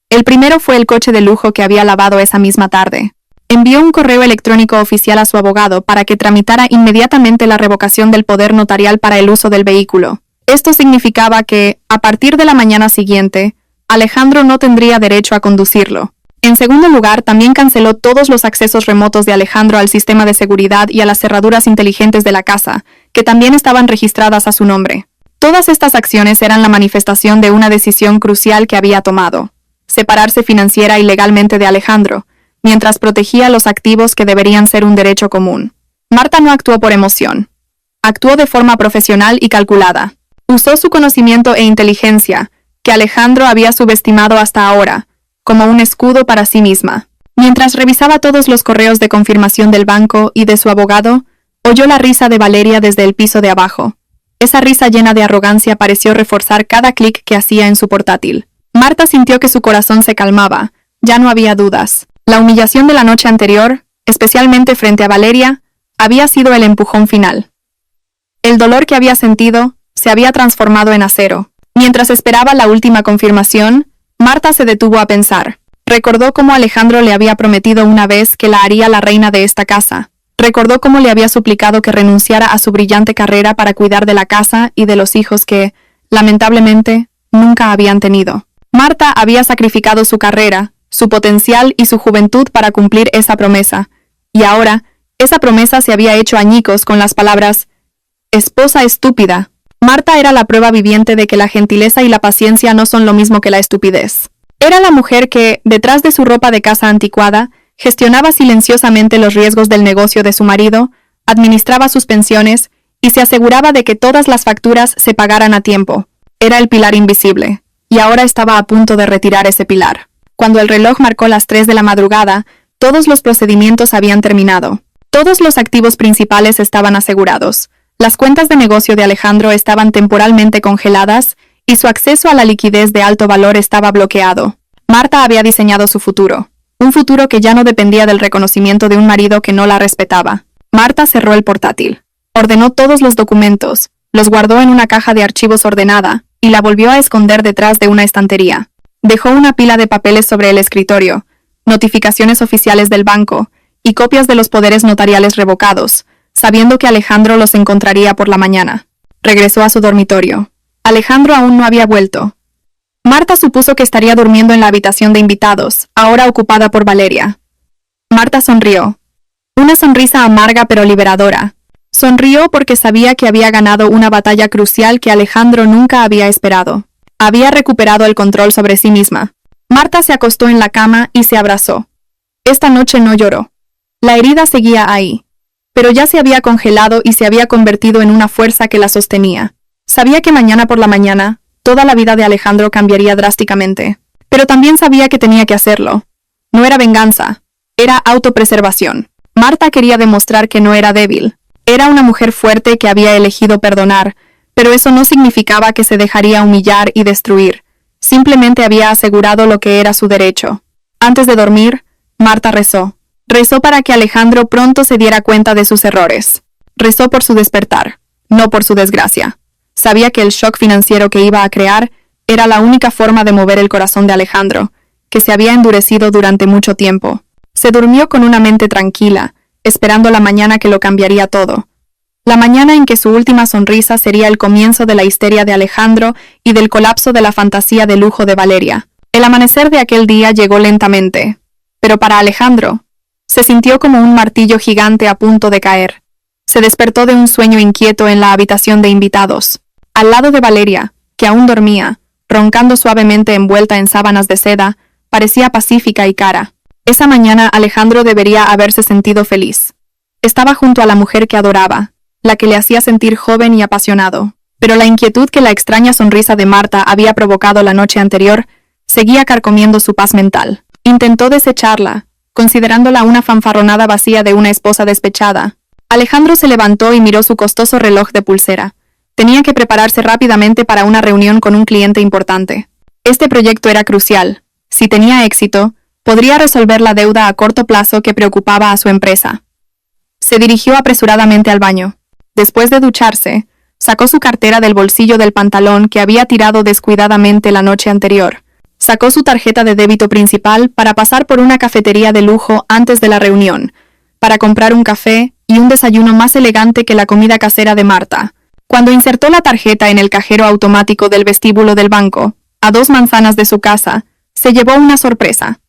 El primero fue el coche de lujo que había lavado esa misma tarde. Envió un correo electrónico oficial a su abogado para que tramitara inmediatamente la revocación del poder notarial para el uso del vehículo. Esto significaba que, a partir de la mañana siguiente, Alejandro no tendría derecho a conducirlo. En segundo lugar, también canceló todos los accesos remotos de Alejandro al sistema de seguridad y a las cerraduras inteligentes de la casa, que también estaban registradas a su nombre. Todas estas acciones eran la manifestación de una decisión crucial que había tomado: separarse financiera y legalmente de Alejandro, mientras protegía los activos que deberían ser un derecho común. Marta no actuó por emoción. Actuó de forma profesional y calculada. Usó su conocimiento e inteligencia, que Alejandro había subestimado hasta ahora, como un escudo para sí misma. Mientras revisaba todos los correos de confirmación del banco y de su abogado, oyó la risa de Valeria desde el piso de abajo. Esa risa llena de arrogancia pareció reforzar cada clic que hacía en su portátil. Marta sintió que su corazón se calmaba. Ya no había dudas. La humillación de la noche anterior, especialmente frente a Valeria, había sido el empujón final. El dolor que había sentido se había transformado en acero. Mientras esperaba la última confirmación, Marta se detuvo a pensar. Recordó cómo Alejandro le había prometido una vez que la haría la reina de esta casa. Recordó cómo le había suplicado que renunciara a su brillante carrera para cuidar de la casa y de los hijos que, lamentablemente, nunca habían tenido. Marta había sacrificado su carrera, su potencial y su juventud para cumplir esa promesa, y ahora, esa promesa se había hecho añicos con las palabras «esposa estúpida». Marta era la prueba viviente de que la gentileza y la paciencia no son lo mismo que la estupidez. Era la mujer que, detrás de su ropa de casa anticuada, gestionaba silenciosamente los riesgos del negocio de su marido, administraba sus pensiones y se aseguraba de que todas las facturas se pagaran a tiempo. Era el pilar invisible, y ahora estaba a punto de retirar ese pilar. Cuando el reloj marcó las 3 de la madrugada, todos los procedimientos habían terminado. Todos los activos principales estaban asegurados. Las cuentas de negocio de Alejandro estaban temporalmente congeladas y su acceso a la liquidez de alto valor estaba bloqueado. Marta había diseñado su futuro, un futuro que ya no dependía del reconocimiento de un marido que no la respetaba. Marta cerró el portátil, ordenó todos los documentos, los guardó en una caja de archivos ordenada y la volvió a esconder detrás de una estantería. Dejó una pila de papeles sobre el escritorio, notificaciones oficiales del banco y copias de los poderes notariales revocados, sabiendo que Alejandro los encontraría por la mañana. Regresó a su dormitorio. Alejandro aún no había vuelto. Marta supuso que estaría durmiendo en la habitación de invitados, ahora ocupada por Valeria. Marta sonrió. Una sonrisa amarga pero liberadora. Sonrió porque sabía que había ganado una batalla crucial que Alejandro nunca había esperado. Había recuperado el control sobre sí misma. Marta se acostó en la cama y se abrazó. Esta noche no lloró. La herida seguía ahí, pero ya se había congelado y se había convertido en una fuerza que la sostenía. Sabía que mañana por la mañana, toda la vida de Alejandro cambiaría drásticamente, pero también sabía que tenía que hacerlo. No era venganza, era autopreservación. Marta quería demostrar que no era débil. Era una mujer fuerte que había elegido perdonar, pero eso no significaba que se dejaría humillar y destruir. Simplemente había asegurado lo que era su derecho. Antes de dormir, Marta rezó. Rezó para que Alejandro pronto se diera cuenta de sus errores. Rezó por su despertar, no por su desgracia. Sabía que el shock financiero que iba a crear era la única forma de mover el corazón de Alejandro, que se había endurecido durante mucho tiempo. Se durmió con una mente tranquila, esperando la mañana que lo cambiaría todo. La mañana en que su última sonrisa sería el comienzo de la histeria de Alejandro y del colapso de la fantasía de lujo de Valeria. El amanecer de aquel día llegó lentamente, pero para Alejandro, se sintió como un martillo gigante a punto de caer. Se despertó de un sueño inquieto en la habitación de invitados. Al lado de Valeria, que aún dormía, roncando suavemente envuelta en sábanas de seda, parecía pacífica y cara. Esa mañana Alejandro debería haberse sentido feliz. Estaba junto a la mujer que adoraba, la que le hacía sentir joven y apasionado. Pero la inquietud que la extraña sonrisa de Marta había provocado la noche anterior seguía carcomiendo su paz mental. Intentó desecharla, considerándola una fanfarronada vacía de una esposa despechada. Alejandro se levantó y miró su costoso reloj de pulsera. Tenía que prepararse rápidamente para una reunión con un cliente importante. Este proyecto era crucial. Si tenía éxito, podría resolver la deuda a corto plazo que preocupaba a su empresa. Se dirigió apresuradamente al baño. Después de ducharse, sacó su cartera del bolsillo del pantalón que había tirado descuidadamente la noche anterior. Sacó su tarjeta de débito principal para pasar por una cafetería de lujo antes de la reunión, para comprar un café y un desayuno más elegante que la comida casera de Marta. Cuando insertó la tarjeta en el cajero automático del vestíbulo del banco, a 2 manzanas de su casa, se llevó una sorpresa.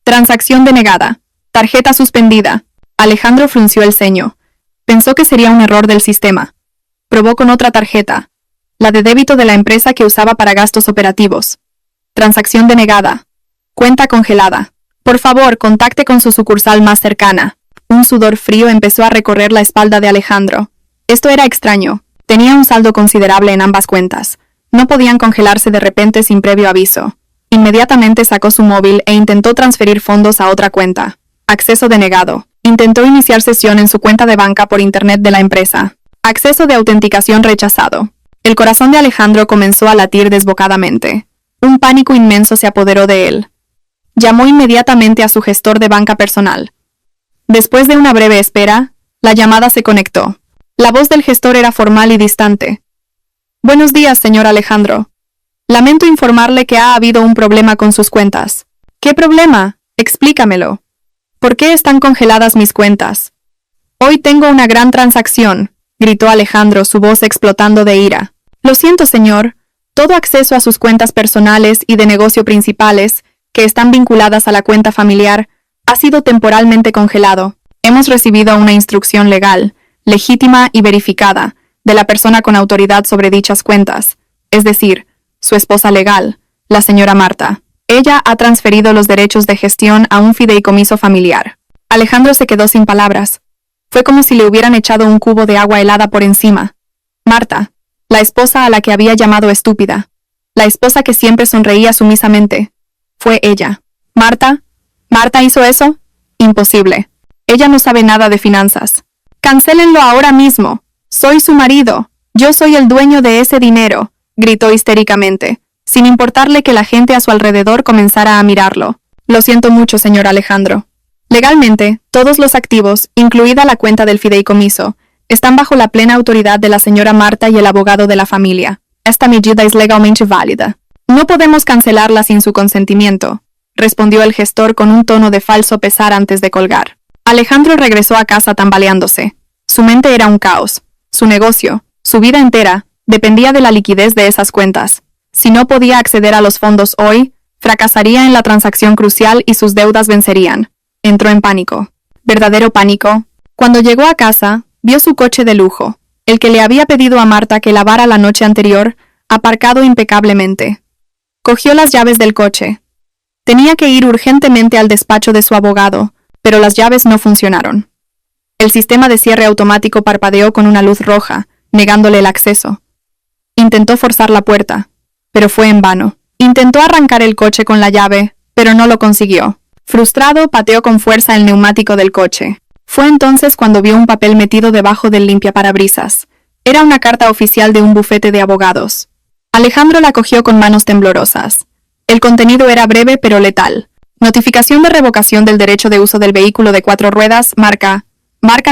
Transacción denegada. Tarjeta suspendida. Alejandro frunció el ceño. Pensó que sería un error del sistema. Probó con otra tarjeta, la de débito de la empresa que usaba para gastos operativos. Transacción denegada. Cuenta congelada. Por favor, contacte con su sucursal más cercana. Un sudor frío empezó a recorrer la espalda de Alejandro. Esto era extraño. Tenía un saldo considerable en ambas cuentas. No podían congelarse de repente sin previo aviso. Inmediatamente sacó su móvil e intentó transferir fondos a otra cuenta. Acceso denegado. Intentó iniciar sesión en su cuenta de banca por internet de la empresa. Acceso de autenticación rechazado. El corazón de Alejandro comenzó a latir desbocadamente. Un pánico inmenso se apoderó de él. Llamó inmediatamente a su gestor de banca personal. Después de una breve espera, la llamada se conectó. La voz del gestor era formal y distante. Buenos días, señor Alejandro. Lamento informarle que ha habido un problema con sus cuentas. ¿Qué problema? Explícamelo. ¿Por qué están congeladas mis cuentas? Hoy tengo una gran transacción, gritó Alejandro, su voz explotando de ira. Lo siento, señor. Todo acceso a sus cuentas personales y de negocio principales, que están vinculadas a la cuenta familiar, ha sido temporalmente congelado. Hemos recibido una instrucción legal, legítima y verificada, de la persona con autoridad sobre dichas cuentas, es decir, su esposa legal, la señora Marta. Ella ha transferido los derechos de gestión a un fideicomiso familiar. Alejandro se quedó sin palabras. Fue como si le hubieran echado un cubo de agua helada por encima. Marta, la esposa a la que había llamado estúpida, la esposa que siempre sonreía sumisamente, fue ella. ¿Marta? ¿Marta hizo eso? Imposible. Ella no sabe nada de finanzas. Cancélenlo ahora mismo. Soy su marido. Yo soy el dueño de ese dinero, gritó histéricamente, sin importarle que la gente a su alrededor comenzara a mirarlo. Lo siento mucho, señor Alejandro. Legalmente, todos los activos, incluida la cuenta del fideicomiso, están bajo la plena autoridad de la señora Marta y el abogado de la familia. Esta medida es legalmente válida. No podemos cancelarla sin su consentimiento, respondió el gestor con un tono de falso pesar antes de colgar. Alejandro regresó a casa tambaleándose. Su mente era un caos. Su negocio, su vida entera, dependía de la liquidez de esas cuentas. Si no podía acceder a los fondos hoy, fracasaría en la transacción crucial y sus deudas vencerían. Entró en pánico. Verdadero pánico. Cuando llegó a casa, vio su coche de lujo, el que le había pedido a Marta que lavara la noche anterior, aparcado impecablemente. Cogió las llaves del coche. Tenía que ir urgentemente al despacho de su abogado, pero las llaves no funcionaron. El sistema de cierre automático parpadeó con una luz roja, negándole el acceso. Intentó forzar la puerta, pero fue en vano. Intentó arrancar el coche con la llave, pero no lo consiguió. Frustrado, pateó con fuerza el neumático del coche. Fue entonces cuando vio un papel metido debajo del limpiaparabrisas. Era una carta oficial de un bufete de abogados. Alejandro la cogió con manos temblorosas. El contenido era breve pero letal. Notificación de revocación del derecho de uso del vehículo de 4 ruedas, marca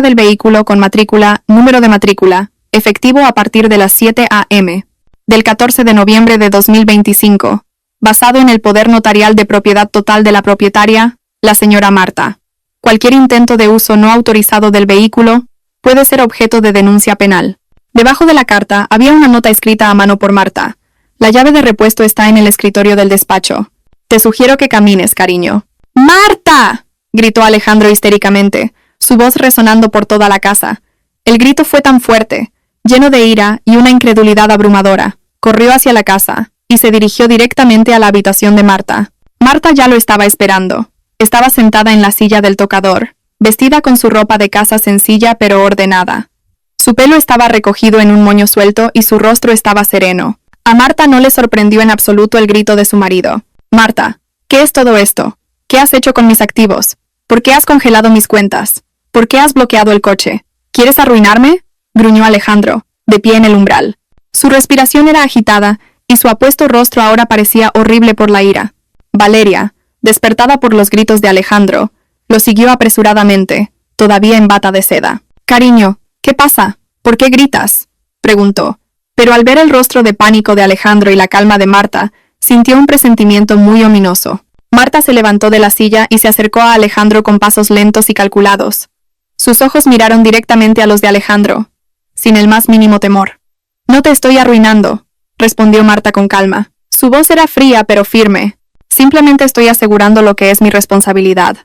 del vehículo con matrícula, número de matrícula, efectivo a partir de las 7 a.m. del 14 de noviembre de 2025, basado en el poder notarial de propiedad total de la propietaria, la señora Marta. Cualquier intento de uso no autorizado del vehículo puede ser objeto de denuncia penal. Debajo de la carta había una nota escrita a mano por Marta. La llave de repuesto está en el escritorio del despacho. Te sugiero que camines, cariño. ¡Marta!, gritó Alejandro histéricamente, su voz resonando por toda la casa. El grito fue tan fuerte, lleno de ira y una incredulidad abrumadora. Corrió hacia la casa y se dirigió directamente a la habitación de Marta. Marta ya lo estaba esperando. Estaba sentada en la silla del tocador, vestida con su ropa de casa sencilla pero ordenada. Su pelo estaba recogido en un moño suelto y su rostro estaba sereno. A Marta no le sorprendió en absoluto el grito de su marido. Marta, ¿qué es todo esto? ¿Qué has hecho con mis activos? ¿Por qué has congelado mis cuentas? ¿Por qué has bloqueado el coche? ¿Quieres arruinarme?, gruñó Alejandro, de pie en el umbral. Su respiración era agitada y su apuesto rostro ahora parecía horrible por la ira. Valeria, despertada por los gritos de Alejandro, lo siguió apresuradamente, todavía en bata de seda. «Cariño, ¿qué pasa? ¿Por qué gritas?», preguntó. Pero al ver el rostro de pánico de Alejandro y la calma de Marta, sintió un presentimiento muy ominoso. Marta se levantó de la silla y se acercó a Alejandro con pasos lentos y calculados. Sus ojos miraron directamente a los de Alejandro, sin el más mínimo temor. «No te estoy arruinando», respondió Marta con calma. Su voz era fría pero firme. «Simplemente estoy asegurando lo que es mi responsabilidad.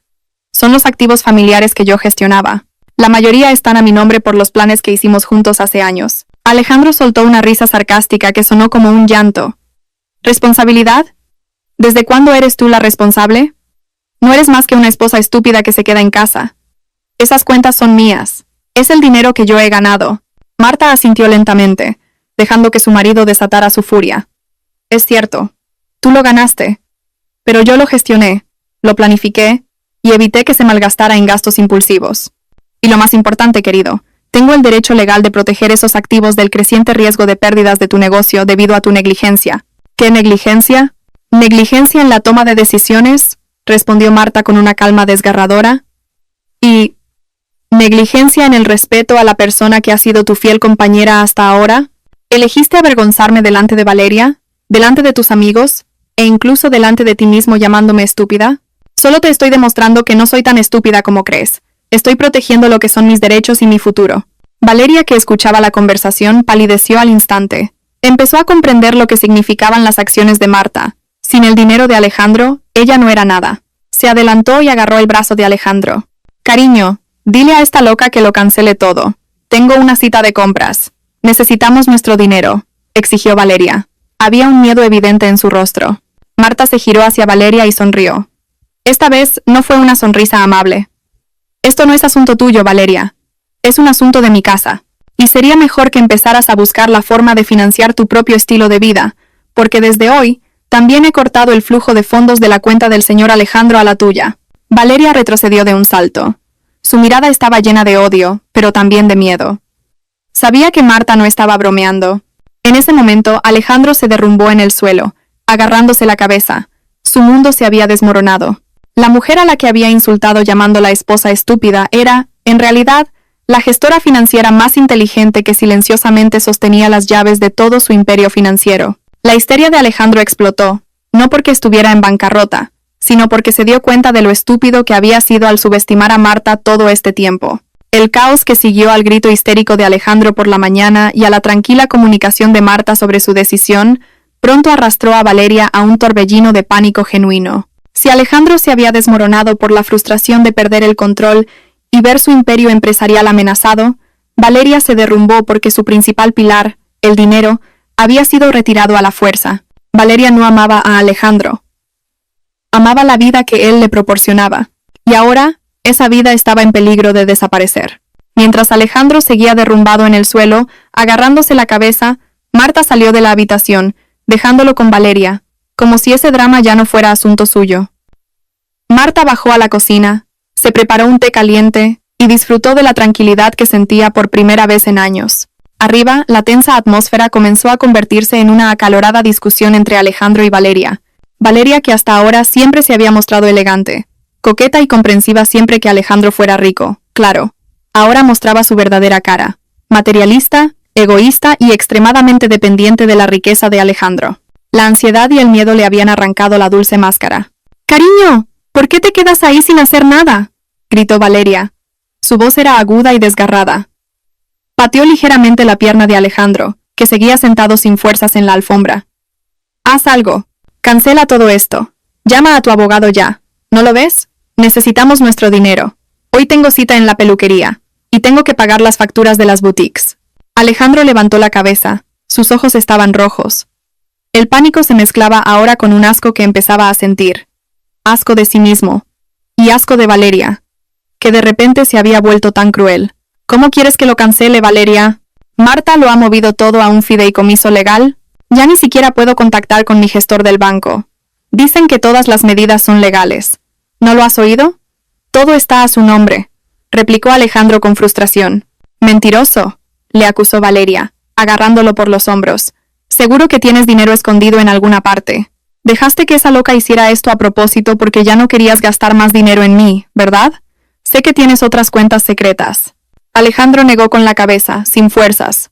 Son los activos familiares que yo gestionaba. La mayoría están a mi nombre por los planes que hicimos juntos hace años». Alejandro soltó una risa sarcástica que sonó como un llanto. «¿Responsabilidad? ¿Desde cuándo eres tú la responsable? No eres más que una esposa estúpida que se queda en casa. Esas cuentas son mías. Es el dinero que yo he ganado». Marta asintió lentamente, dejando que su marido desatara su furia. «Es cierto. Tú lo ganaste. Pero yo lo gestioné, lo planifiqué y evité que se malgastara en gastos impulsivos. Y lo más importante, querido, tengo el derecho legal de proteger esos activos del creciente riesgo de pérdidas de tu negocio debido a tu negligencia». «¿Qué negligencia?» «Negligencia en la toma de decisiones», respondió Marta con una calma desgarradora. «Y negligencia en el respeto a la persona que ha sido tu fiel compañera hasta ahora. Elegiste avergonzarme delante de Valeria, delante de tus amigos, e incluso delante de ti mismo llamándome estúpida. Solo te estoy demostrando que no soy tan estúpida como crees. Estoy protegiendo lo que son mis derechos y mi futuro». Valeria, que escuchaba la conversación, palideció al instante. Empezó a comprender lo que significaban las acciones de Marta. Sin el dinero de Alejandro, ella no era nada. Se adelantó y agarró el brazo de Alejandro. «Cariño, dile a esta loca que lo cancele todo. Tengo una cita de compras. Necesitamos nuestro dinero», exigió Valeria. Había un miedo evidente en su rostro. Marta se giró hacia Valeria y sonrió. Esta vez no fue una sonrisa amable. «Esto no es asunto tuyo, Valeria. Es un asunto de mi casa. Y sería mejor que empezaras a buscar la forma de financiar tu propio estilo de vida, porque desde hoy también he cortado el flujo de fondos de la cuenta del señor Alejandro a la tuya». Valeria retrocedió de un salto. Su mirada estaba llena de odio, pero también de miedo. Sabía que Marta no estaba bromeando. En ese momento, Alejandro se derrumbó en el suelo, agarrándose la cabeza. Su mundo se había desmoronado. La mujer a la que había insultado llamándola esposa estúpida era, en realidad, la gestora financiera más inteligente que silenciosamente sostenía las llaves de todo su imperio financiero. La histeria de Alejandro explotó, no porque estuviera en bancarrota, sino porque se dio cuenta de lo estúpido que había sido al subestimar a Marta todo este tiempo. El caos que siguió al grito histérico de Alejandro por la mañana y a la tranquila comunicación de Marta sobre su decisión, pronto arrastró a Valeria a un torbellino de pánico genuino. Si Alejandro se había desmoronado por la frustración de perder el control y ver su imperio empresarial amenazado, Valeria se derrumbó porque su principal pilar, el dinero, había sido retirado a la fuerza. Valeria no amaba a Alejandro. Amaba la vida que él le proporcionaba, y ahora esa vida estaba en peligro de desaparecer. Mientras Alejandro seguía derrumbado en el suelo, agarrándose la cabeza, Marta salió de la habitación, dejándolo con Valeria, como si ese drama ya no fuera asunto suyo. Marta bajó a la cocina, se preparó un té caliente y disfrutó de la tranquilidad que sentía por primera vez en años. Arriba, la tensa atmósfera comenzó a convertirse en una acalorada discusión entre Alejandro y Valeria. Valeria, que hasta ahora siempre se había mostrado elegante, coqueta y comprensiva siempre que Alejandro fuera rico, claro, ahora mostraba su verdadera cara, materialista, egoísta y extremadamente dependiente de la riqueza de Alejandro. La ansiedad y el miedo le habían arrancado la dulce máscara. «Cariño, ¿por qué te quedas ahí sin hacer nada?», gritó Valeria. Su voz era aguda y desgarrada. Pateó ligeramente la pierna de Alejandro, que seguía sentado sin fuerzas en la alfombra. «Haz algo. Cancela todo esto. Llama a tu abogado ya. ¿No lo ves? Necesitamos nuestro dinero. Hoy tengo cita en la peluquería, y tengo que pagar las facturas de las boutiques». Alejandro levantó la cabeza. Sus ojos estaban rojos. El pánico se mezclaba ahora con un asco que empezaba a sentir. Asco de sí mismo. Y asco de Valeria, que de repente se había vuelto tan cruel. «¿Cómo quieres que lo cancele, Valeria? ¿Marta lo ha movido todo a un fideicomiso legal? Ya ni siquiera puedo contactar con mi gestor del banco. Dicen que todas las medidas son legales. ¿No lo has oído? Todo está a su nombre», replicó Alejandro con frustración. «Mentiroso», le acusó Valeria. agarrándolo por los hombros. Seguro que tienes dinero escondido en alguna parte. Dejaste que esa loca hiciera esto a propósito porque ya no querías gastar más dinero en mí, ¿verdad? Sé que tienes otras cuentas secretas. Alejandro negó con la cabeza, sin fuerzas.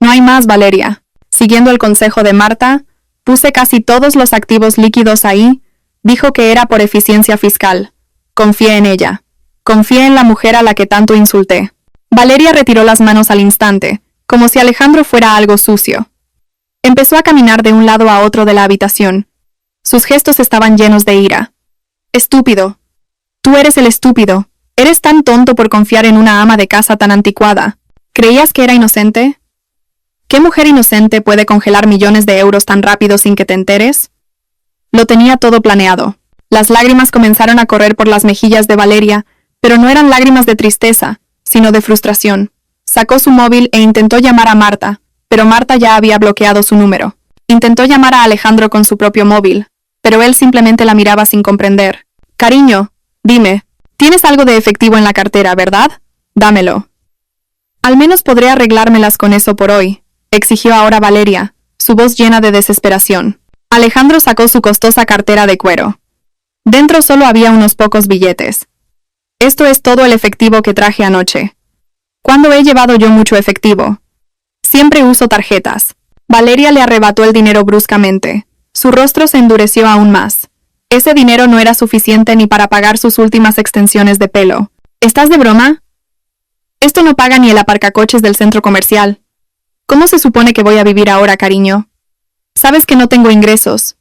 No hay más, Valeria. Siguiendo el consejo de Marta, puse casi todos los activos líquidos ahí. Dijo que era por eficiencia fiscal. Confié en ella. Confié en la mujer a la que tanto insulté. Valeria retiró las manos al instante, como si Alejandro fuera algo sucio. Empezó a caminar de un lado a otro de la habitación. Sus gestos estaban llenos de ira. Estúpido. Tú eres el estúpido. Eres tan tonto por confiar en una ama de casa tan anticuada. ¿Creías que era inocente? ¿Qué mujer inocente puede congelar millones de euros tan rápido sin que te enteres? Lo tenía todo planeado. Las lágrimas comenzaron a correr por las mejillas de Valeria, pero no eran lágrimas de tristeza, sino de frustración. Sacó su móvil e intentó llamar a Marta, pero Marta ya había bloqueado su número. Intentó llamar a Alejandro con su propio móvil, pero él simplemente la miraba sin comprender. Cariño, dime, tienes algo de efectivo en la cartera, ¿verdad? Dámelo. Al menos podré arreglármelas con eso por hoy, exigió ahora Valeria, su voz llena de desesperación. Alejandro sacó su costosa cartera de cuero. Dentro solo había unos pocos billetes. Esto es todo el efectivo que traje anoche. ¿Cuándo he llevado yo mucho efectivo? Siempre uso tarjetas. Valeria le arrebató el dinero bruscamente. Su rostro se endureció aún más. Ese dinero no era suficiente ni para pagar sus últimas extensiones de pelo. ¿Estás de broma? Esto no paga ni el aparcacoches del centro comercial. ¿Cómo se supone que voy a vivir ahora, cariño? Sabes que no tengo ingresos.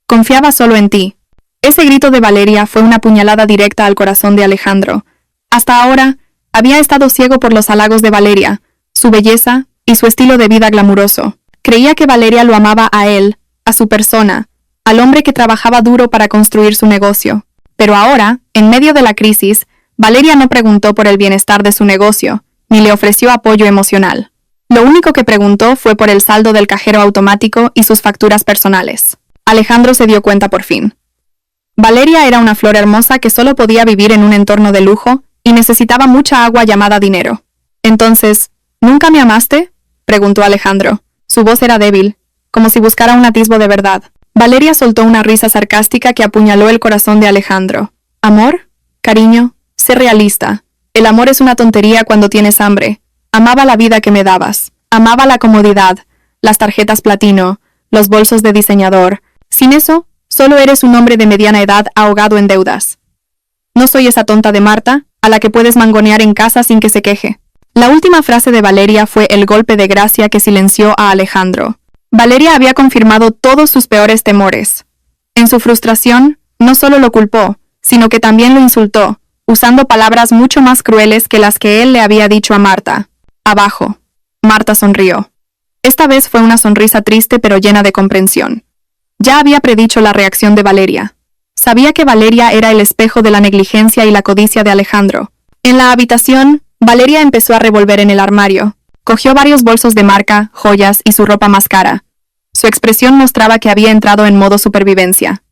Confiaba solo en ti. Ese grito de Valeria fue una puñalada directa al corazón de Alejandro. Hasta ahora, había estado ciego por los halagos de Valeria, su belleza y su estilo de vida glamuroso. Creía que Valeria lo amaba a él, a su persona, al hombre que trabajaba duro para construir su negocio. Pero ahora, en medio de la crisis, Valeria no preguntó por el bienestar de su negocio, ni le ofreció apoyo emocional. Lo único que preguntó fue por el saldo del cajero automático y sus facturas personales. Alejandro se dio cuenta por fin. Valeria era una flor hermosa que solo podía vivir en un entorno de lujo y necesitaba mucha agua llamada dinero. Entonces, ¿nunca me amaste?, preguntó Alejandro. Su voz era débil, como si buscara un atisbo de verdad. Valeria soltó una risa sarcástica que apuñaló el corazón de Alejandro. ¿Amor? Cariño, sé realista. El amor es una tontería cuando tienes hambre. Amaba la vida que me dabas. Amaba la comodidad, las tarjetas platino, los bolsos de diseñador. Sin eso, solo eres un hombre de mediana edad ahogado en deudas. No soy esa tonta de Marta, a la que puedes mangonear en casa sin que se queje. La última frase de Valeria fue el golpe de gracia que silenció a Alejandro. Valeria había confirmado todos sus peores temores. En su frustración, no solo lo culpó, sino que también lo insultó, usando palabras mucho más crueles que las que él le había dicho a Marta. Abajo. Marta sonrió. Esta vez fue una sonrisa triste pero llena de comprensión. Ya había predicho la reacción de Valeria. Sabía que Valeria era el espejo de la negligencia y la codicia de Alejandro. En la habitación, Valeria empezó a revolver en el armario. Cogió varios bolsos de marca, joyas y su ropa más cara. Su expresión mostraba que había entrado en modo supervivencia.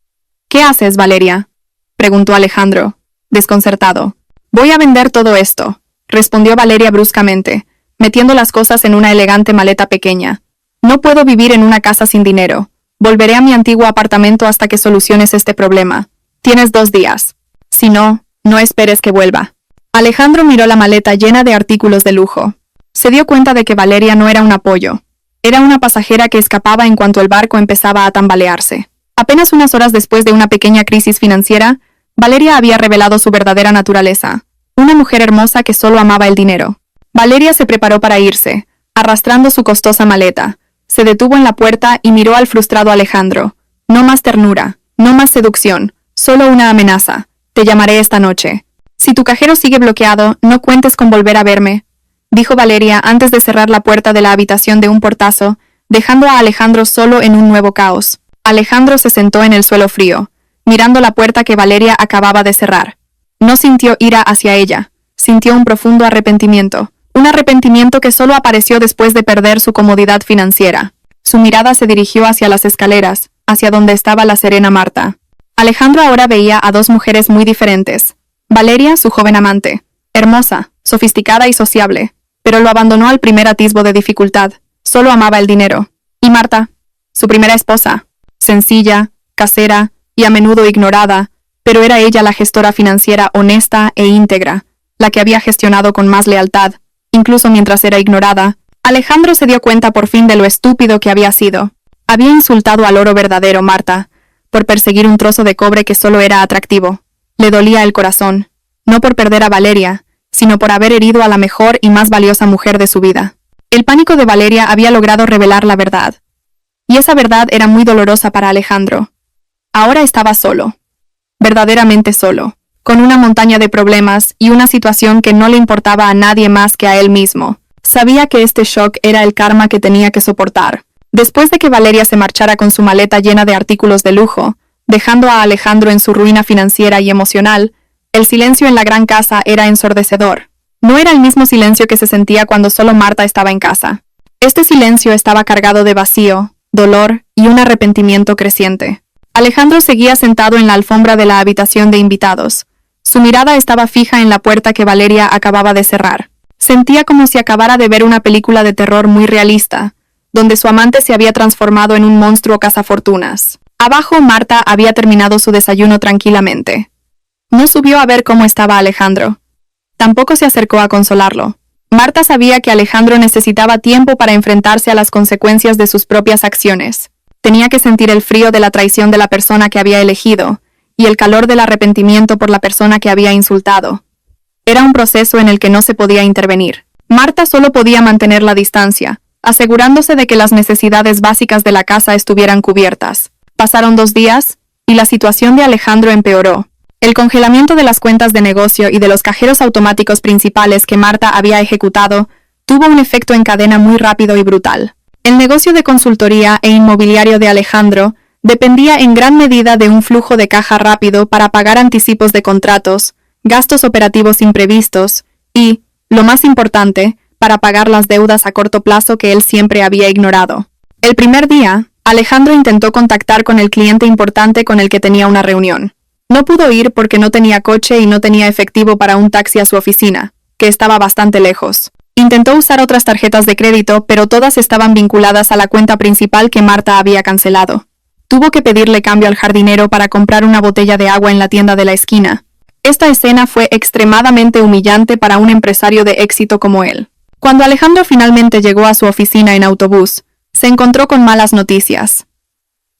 ¿Qué haces, Valeria?, preguntó Alejandro, desconcertado. Voy a vender todo esto, respondió Valeria bruscamente, metiendo las cosas en una elegante maleta pequeña. No puedo vivir en una casa sin dinero. Volveré a mi antiguo apartamento hasta que soluciones este problema. Tienes 2 días. Si no, no esperes que vuelva. Alejandro miró la maleta llena de artículos de lujo. Se dio cuenta de que Valeria no era un apoyo. Era una pasajera que escapaba en cuanto el barco empezaba a tambalearse. Apenas unas horas después de una pequeña crisis financiera, Valeria había revelado su verdadera naturaleza. Una mujer hermosa que solo amaba el dinero. Valeria se preparó para irse, arrastrando su costosa maleta. Se detuvo en la puerta y miró al frustrado Alejandro. No más ternura, no más seducción, solo una amenaza. Te llamaré esta noche. Si tu cajero sigue bloqueado, no cuentes con volver a verme, dijo Valeria antes de cerrar la puerta de la habitación de un portazo, dejando a Alejandro solo en un nuevo caos. Alejandro se sentó en el suelo frío, mirando la puerta que Valeria acababa de cerrar. No sintió ira hacia ella, sintió un profundo arrepentimiento. Un arrepentimiento que solo apareció después de perder su comodidad financiera. Su mirada se dirigió hacia las escaleras, hacia donde estaba la serena Marta. Alejandro ahora veía a 2 mujeres muy diferentes. Valeria, su joven amante, hermosa, sofisticada y sociable, pero lo abandonó al primer atisbo de dificultad. solo amaba el dinero. Y Marta, su primera esposa, sencilla, casera y a menudo ignorada, pero era ella la gestora financiera honesta e íntegra, la que había gestionado con más lealtad, incluso mientras era ignorada. Alejandro se dio cuenta por fin de lo estúpido que había sido. Había insultado al oro verdadero, Marta, por perseguir un trozo de cobre que solo era atractivo. Le dolía el corazón, no por perder a Valeria, sino por haber herido a la mejor y más valiosa mujer de su vida. El pánico de Valeria había logrado revelar la verdad. Y esa verdad era muy dolorosa para Alejandro. Ahora estaba solo. Verdaderamente solo, con una montaña de problemas y una situación que no le importaba a nadie más que a él mismo. Sabía que este shock era el karma que tenía que soportar. Después de que Valeria se marchara con su maleta llena de artículos de lujo, dejando a Alejandro en su ruina financiera y emocional, el silencio en la gran casa era ensordecedor. No era el mismo silencio que se sentía cuando solo Marta estaba en casa. Este silencio estaba cargado de vacío, dolor y un arrepentimiento creciente. Alejandro seguía sentado en la alfombra de la habitación de invitados. Su mirada estaba fija en la puerta que Valeria acababa de cerrar. Sentía como si acabara de ver una película de terror muy realista, donde su amante se había transformado en un monstruo cazafortunas. Abajo, Marta había terminado su desayuno tranquilamente. No subió a ver cómo estaba Alejandro. Tampoco se acercó a consolarlo. Marta sabía que Alejandro necesitaba tiempo para enfrentarse a las consecuencias de sus propias acciones. Tenía que sentir el frío de la traición de la persona que había elegido y el calor del arrepentimiento por la persona que había insultado. Era un proceso en el que no se podía intervenir. Marta solo podía mantener la distancia, asegurándose de que las necesidades básicas de la casa estuvieran cubiertas. Pasaron 2 días, y la situación de Alejandro empeoró. El congelamiento de las cuentas de negocio y de los cajeros automáticos principales que Marta había ejecutado tuvo un efecto en cadena muy rápido y brutal. El negocio de consultoría e inmobiliario de Alejandro dependía en gran medida de un flujo de caja rápido para pagar anticipos de contratos, gastos operativos imprevistos y, lo más importante, para pagar las deudas a corto plazo que él siempre había ignorado. El primer día, Alejandro intentó contactar con el cliente importante con el que tenía una reunión. No pudo ir porque no tenía coche y no tenía efectivo para un taxi a su oficina, que estaba bastante lejos. Intentó usar otras tarjetas de crédito, pero todas estaban vinculadas a la cuenta principal que Marta había cancelado. Tuvo que pedirle cambio al jardinero para comprar una botella de agua en la tienda de la esquina. Esta escena fue extremadamente humillante para un empresario de éxito como él. Cuando Alejandro finalmente llegó a su oficina en autobús, se encontró con malas noticias.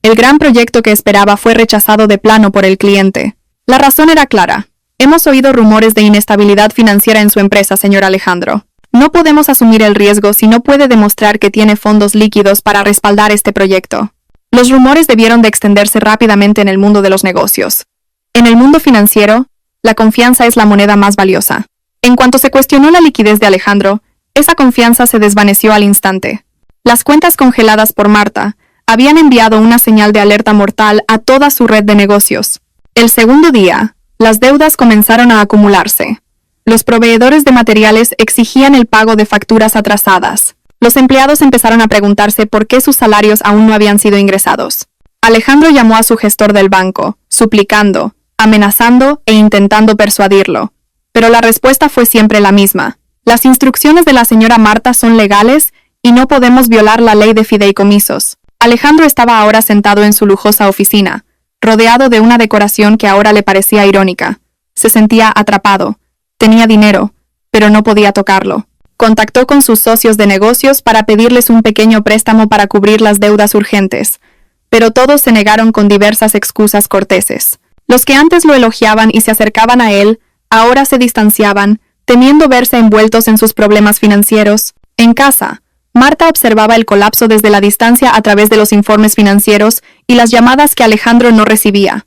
El gran proyecto que esperaba fue rechazado de plano por el cliente. La razón era clara. Hemos oído rumores de inestabilidad financiera en su empresa, señor Alejandro. No podemos asumir el riesgo si no puede demostrar que tiene fondos líquidos para respaldar este proyecto. Los rumores debieron de extenderse rápidamente en el mundo de los negocios. En el mundo financiero, la confianza es la moneda más valiosa. En cuanto se cuestionó la liquidez de Alejandro, esa confianza se desvaneció al instante. Las cuentas congeladas por Marta habían enviado una señal de alerta mortal a toda su red de negocios. El segundo día, las deudas comenzaron a acumularse. Los proveedores de materiales exigían el pago de facturas atrasadas. Los empleados empezaron a preguntarse por qué sus salarios aún no habían sido ingresados. Alejandro llamó a su gestor del banco, suplicando, amenazando e intentando persuadirlo. Pero la respuesta fue siempre la misma. Las instrucciones de la señora Marta son legales y no podemos violar la ley de fideicomisos. Alejandro estaba ahora sentado en su lujosa oficina, rodeado de una decoración que ahora le parecía irónica. Se sentía atrapado. Tenía dinero, pero no podía tocarlo. Contactó con sus socios de negocios para pedirles un pequeño préstamo para cubrir las deudas urgentes, pero todos se negaron con diversas excusas corteses. Los que antes lo elogiaban y se acercaban a él, ahora se distanciaban, temiendo verse envueltos en sus problemas financieros. En casa, Marta observaba el colapso desde la distancia a través de los informes financieros y las llamadas que Alejandro no recibía.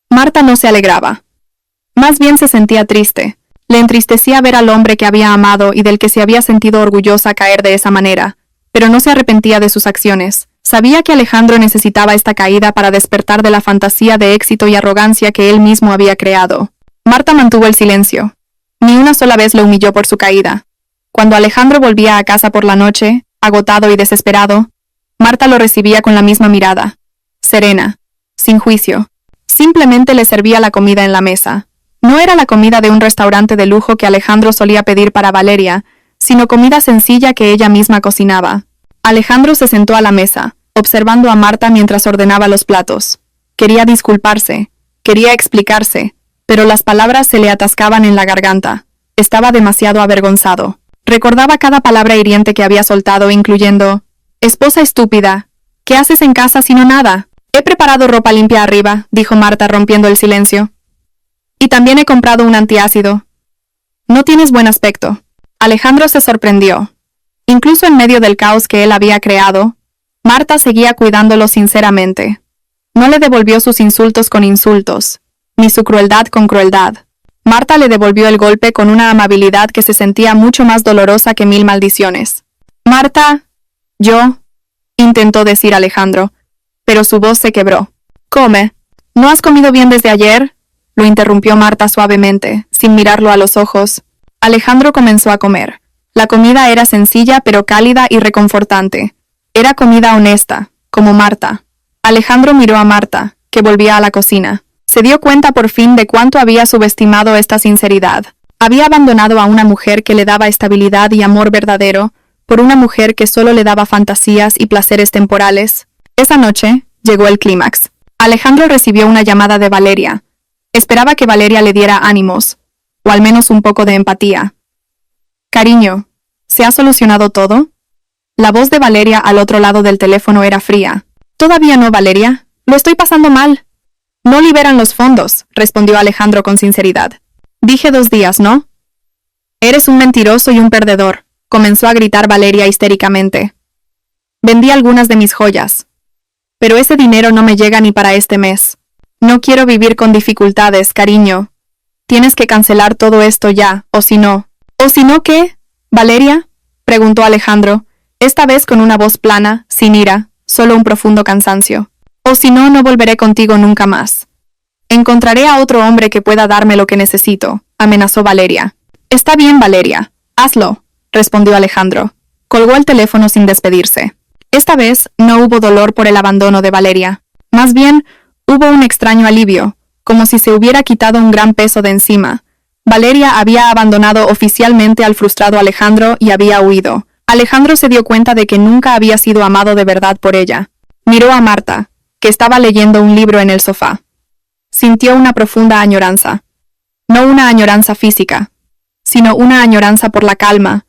Marta no se alegraba. Más bien se sentía triste. Le entristecía ver al hombre que había amado y del que se había sentido orgullosa caer de esa manera, pero no se arrepentía de sus acciones. Sabía que Alejandro necesitaba esta caída para despertar de la fantasía de éxito y arrogancia que él mismo había creado. Marta mantuvo el silencio. Ni una sola vez lo humilló por su caída. Cuando Alejandro volvía a casa por la noche, agotado y desesperado, Marta lo recibía con la misma mirada, serena, sin juicio. Simplemente le servía la comida en la mesa. No era la comida de un restaurante de lujo que Alejandro solía pedir para Valeria, sino comida sencilla que ella misma cocinaba. Alejandro se sentó a la mesa, observando a Marta mientras ordenaba los platos. Quería disculparse, quería explicarse, pero las palabras se le atascaban en la garganta. Estaba demasiado avergonzado. Recordaba cada palabra hiriente que había soltado, incluyendo: «Esposa estúpida, ¿qué haces en casa sino nada?» «He preparado ropa limpia arriba», dijo Marta rompiendo el silencio. «Y también he comprado un antiácido». «No tienes buen aspecto». Alejandro se sorprendió. Incluso en medio del caos que él había creado, Marta seguía cuidándolo sinceramente. No le devolvió sus insultos con insultos, ni su crueldad con crueldad. Marta le devolvió el golpe con una amabilidad que se sentía mucho más dolorosa que 1000 maldiciones. «Marta, intentó decir Alejandro, pero su voz se quebró. «Come. ¿No has comido bien desde ayer?», lo interrumpió Marta suavemente, sin mirarlo a los ojos. Alejandro comenzó a comer. La comida era sencilla pero cálida y reconfortante. Era comida honesta, como Marta. Alejandro miró a Marta, que volvía a la cocina. Se dio cuenta por fin de cuánto había subestimado esta sinceridad. Había abandonado a una mujer que le daba estabilidad y amor verdadero, por una mujer que solo le daba fantasías y placeres temporales. Esa noche llegó el clímax. Alejandro recibió una llamada de Valeria. Esperaba que Valeria le diera ánimos, o al menos un poco de empatía. «Cariño, ¿se ha solucionado todo?» La voz de Valeria al otro lado del teléfono era fría. «Todavía no, Valeria. Lo estoy pasando mal». «No liberan los fondos», respondió Alejandro con sinceridad. «Dije 2 días, ¿no?» «Eres un mentiroso y un perdedor», comenzó a gritar Valeria histéricamente. «Vendí algunas de mis joyas. Pero ese dinero no me llega ni para este mes. No quiero vivir con dificultades, cariño. Tienes que cancelar todo esto ya, o si no». «¿O si no qué, Valeria?», preguntó Alejandro, esta vez con una voz plana, sin ira, solo un profundo cansancio. «O si no, no volveré contigo nunca más. Encontraré a otro hombre que pueda darme lo que necesito», amenazó Valeria. «Está bien, Valeria. Hazlo», respondió Alejandro. Colgó el teléfono sin despedirse. Esta vez no hubo dolor por el abandono de Valeria. Más bien, hubo un extraño alivio, como si se hubiera quitado un gran peso de encima. Valeria había abandonado oficialmente al frustrado Alejandro y había huido. Alejandro se dio cuenta de que nunca había sido amado de verdad por ella. Miró a Marta, que estaba leyendo un libro en el sofá. Sintió una profunda añoranza. No una añoranza física, sino una añoranza por la calma,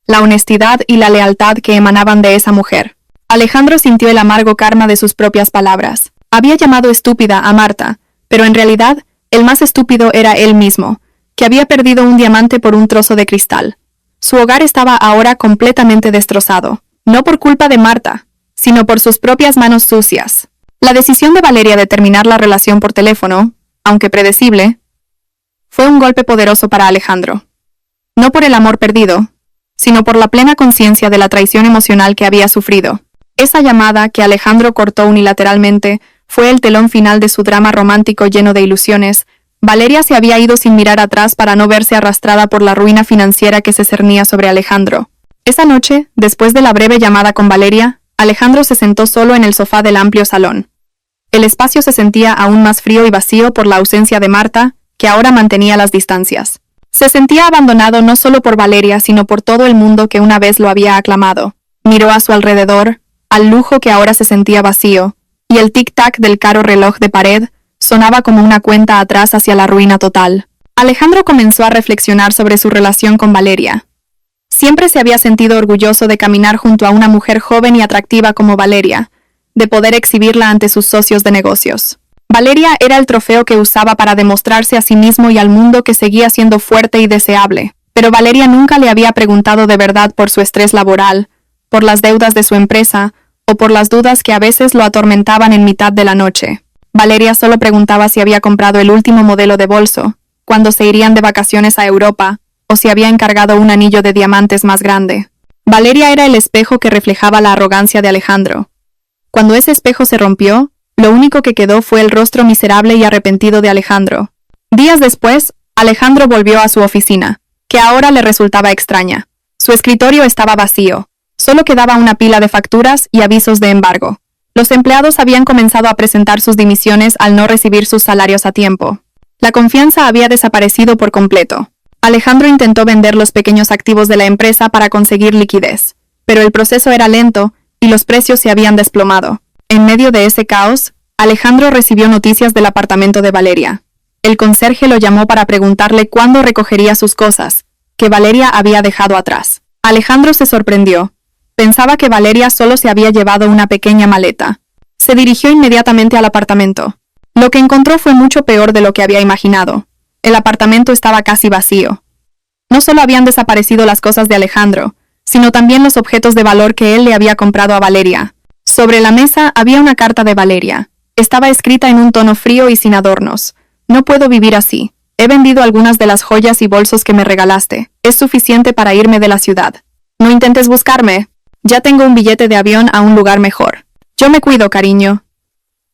la honestidad y la lealtad que emanaban de esa mujer. Alejandro sintió el amargo karma de sus propias palabras. Había llamado estúpida a Marta, pero en realidad el más estúpido era él mismo, que había perdido un diamante por un trozo de cristal. Su hogar estaba ahora completamente destrozado, no por culpa de Marta, sino por sus propias manos sucias. La decisión de Valeria de terminar la relación por teléfono, aunque predecible, fue un golpe poderoso para Alejandro. No por el amor perdido, sino por la plena conciencia de la traición emocional que había sufrido. Esa llamada que Alejandro cortó unilateralmente fue el telón final de su drama romántico lleno de ilusiones. Valeria se había ido sin mirar atrás para no verse arrastrada por la ruina financiera que se cernía sobre Alejandro. Esa noche, después de la breve llamada con Valeria, Alejandro se sentó solo en el sofá del amplio salón. El espacio se sentía aún más frío y vacío por la ausencia de Marta, que ahora mantenía las distancias. Se sentía abandonado no solo por Valeria, sino por todo el mundo que una vez lo había aclamado. Miró a su alrededor, al lujo que ahora se sentía vacío, y el tic-tac del caro reloj de pared sonaba como una cuenta atrás hacia la ruina total. Alejandro comenzó a reflexionar sobre su relación con Valeria. Siempre se había sentido orgulloso de caminar junto a una mujer joven y atractiva como Valeria, de poder exhibirla ante sus socios de negocios. Valeria era el trofeo que usaba para demostrarse a sí mismo y al mundo que seguía siendo fuerte y deseable. Pero Valeria nunca le había preguntado de verdad por su estrés laboral, por las deudas de su empresa, o por las dudas que a veces lo atormentaban en mitad de la noche. Valeria solo preguntaba si había comprado el último modelo de bolso, cuándo se irían de vacaciones a Europa, o si había encargado un anillo de diamantes más grande. Valeria era el espejo que reflejaba la arrogancia de Alejandro. Cuando ese espejo se rompió, lo único que quedó fue el rostro miserable y arrepentido de Alejandro. Días después, Alejandro volvió a su oficina, que ahora le resultaba extraña. Su escritorio estaba vacío. Solo quedaba una pila de facturas y avisos de embargo. Los empleados habían comenzado a presentar sus dimisiones al no recibir sus salarios a tiempo. La confianza había desaparecido por completo. Alejandro intentó vender los pequeños activos de la empresa para conseguir liquidez, pero el proceso era lento y los precios se habían desplomado. En medio de ese caos, Alejandro recibió noticias del apartamento de Valeria. El conserje lo llamó para preguntarle cuándo recogería sus cosas, que Valeria había dejado atrás. Alejandro se sorprendió. Pensaba que Valeria solo se había llevado una pequeña maleta. Se dirigió inmediatamente al apartamento. Lo que encontró fue mucho peor de lo que había imaginado. El apartamento estaba casi vacío. No solo habían desaparecido las cosas de Alejandro, sino también los objetos de valor que él le había comprado a Valeria. Sobre la mesa había una carta de Valeria. Estaba escrita en un tono frío y sin adornos. No puedo vivir así. He vendido algunas de las joyas y bolsos que me regalaste. Es suficiente para irme de la ciudad. No intentes buscarme. Ya tengo un billete de avión a un lugar mejor. Yo me cuido, cariño.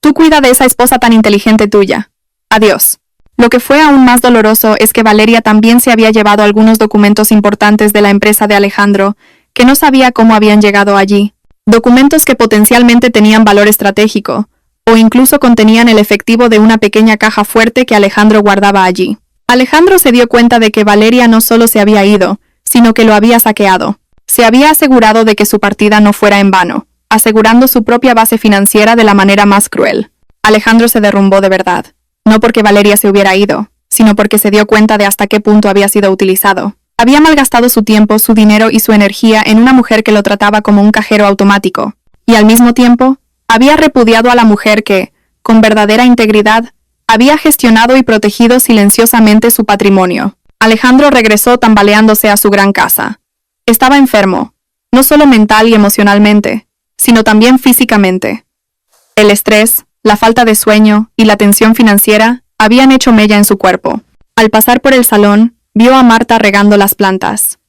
Tú cuida de esa esposa tan inteligente tuya. Adiós. Lo que fue aún más doloroso es que Valeria también se había llevado algunos documentos importantes de la empresa de Alejandro, que no sabía cómo habían llegado allí. Documentos que potencialmente tenían valor estratégico, o incluso contenían el efectivo de una pequeña caja fuerte que Alejandro guardaba allí. Alejandro se dio cuenta de que Valeria no solo se había ido, sino que lo había saqueado. Se había asegurado de que su partida no fuera en vano, asegurando su propia base financiera de la manera más cruel. Alejandro se derrumbó de verdad, no porque Valeria se hubiera ido, sino porque se dio cuenta de hasta qué punto había sido utilizado. Había malgastado su tiempo, su dinero y su energía en una mujer que lo trataba como un cajero automático, y al mismo tiempo, había repudiado a la mujer que, con verdadera integridad, había gestionado y protegido silenciosamente su patrimonio. Alejandro regresó tambaleándose a su gran casa. Estaba enfermo, no solo mental y emocionalmente, sino también físicamente. El estrés, la falta de sueño y la tensión financiera habían hecho mella en su cuerpo. Al pasar por el salón, vio a Marta regando las plantas.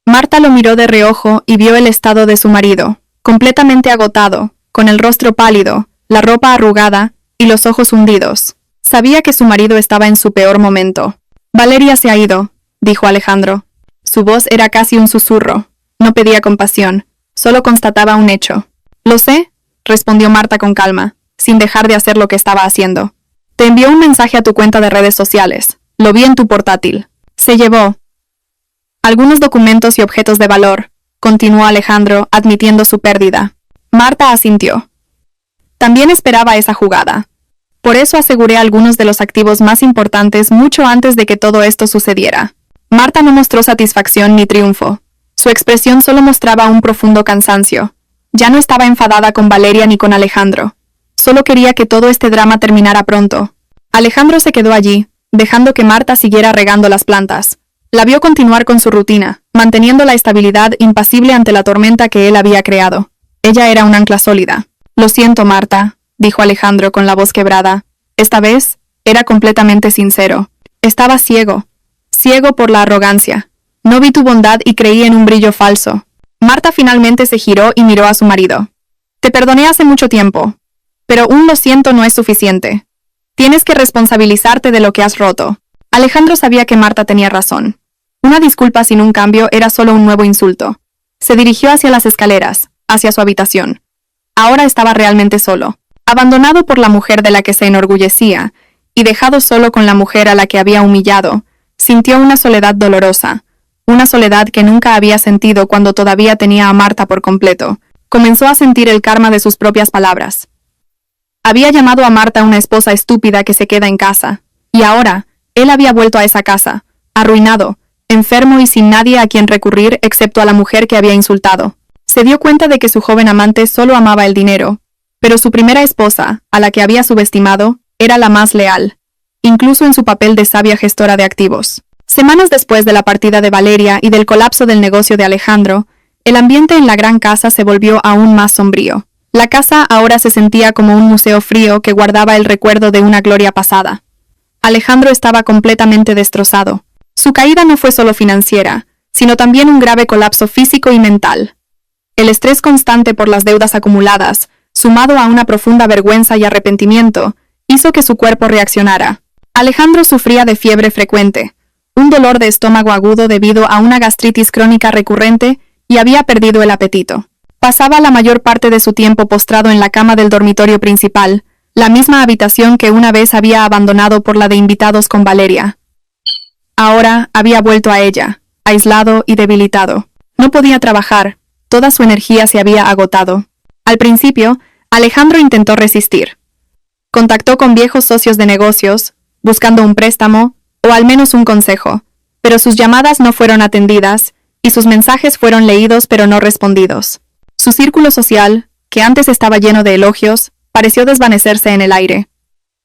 Marta lo miró de reojo y vio el estado de su marido, completamente agotado, con el rostro pálido, la ropa arrugada y los ojos hundidos. Sabía que su marido estaba en su peor momento. Valeria se ha ido, dijo Alejandro. Su voz era casi un susurro. No pedía compasión, solo constataba un hecho. Lo sé, respondió Marta con calma, sin dejar de hacer lo que estaba haciendo. Te envió un mensaje a tu cuenta de redes sociales. Lo vi en tu portátil. Se llevó algunos documentos y objetos de valor, continuó Alejandro, admitiendo su pérdida. Marta asintió. También esperaba esa jugada. Por eso aseguré algunos de los activos más importantes mucho antes de que todo esto sucediera. Marta no mostró satisfacción ni triunfo. Su expresión solo mostraba un profundo cansancio. Ya no estaba enfadada con Valeria ni con Alejandro. Solo quería que todo este drama terminara pronto. Alejandro se quedó allí, dejando que Marta siguiera regando las plantas. La vio continuar con su rutina, manteniendo la estabilidad impasible ante la tormenta que él había creado. Ella era un ancla sólida. Lo siento, Marta, dijo Alejandro con la voz quebrada. Esta vez, era completamente sincero. Estaba ciego. Ciego por la arrogancia. No vi tu bondad y creí en un brillo falso. Marta finalmente se giró y miró a su marido. Te perdoné hace mucho tiempo, pero un lo siento no es suficiente. Tienes que responsabilizarte de lo que has roto. Alejandro sabía que Marta tenía razón. Una disculpa sin un cambio era solo un nuevo insulto. Se dirigió hacia las escaleras, hacia su habitación. Ahora estaba realmente solo, abandonado por la mujer de la que se enorgullecía, y dejado solo con la mujer a la que había humillado, sintió una soledad dolorosa, una soledad que nunca había sentido cuando todavía tenía a Marta por completo. Comenzó a sentir el karma de sus propias palabras. Había llamado a Marta una esposa estúpida que se queda en casa, y ahora, él había vuelto a esa casa, arruinado, enfermo y sin nadie a quien recurrir excepto a la mujer que había insultado. Se dio cuenta de que su joven amante solo amaba el dinero, pero su primera esposa, a la que había subestimado, era la más leal, incluso en su papel de sabia gestora de activos. Semanas después de la partida de Valeria y del colapso del negocio de Alejandro, el ambiente en la gran casa se volvió aún más sombrío. La casa ahora se sentía como un museo frío que guardaba el recuerdo de una gloria pasada. Alejandro estaba completamente destrozado. Su caída no fue solo financiera, sino también un grave colapso físico y mental. El estrés constante por las deudas acumuladas, sumado a una profunda vergüenza y arrepentimiento, hizo que su cuerpo reaccionara. Alejandro sufría de fiebre frecuente, un dolor de estómago agudo debido a una gastritis crónica recurrente y había perdido el apetito. Pasaba la mayor parte de su tiempo postrado en la cama del dormitorio principal, la misma habitación que una vez había abandonado por la de invitados con Valeria. Ahora había vuelto a ella, aislado y debilitado. No podía trabajar, toda su energía se había agotado. Al principio, Alejandro intentó resistir. Contactó con viejos socios de negocios, buscando un préstamo o al menos un consejo, pero sus llamadas no fueron atendidas y sus mensajes fueron leídos pero no respondidos. Su círculo social, que antes estaba lleno de elogios, pareció desvanecerse en el aire.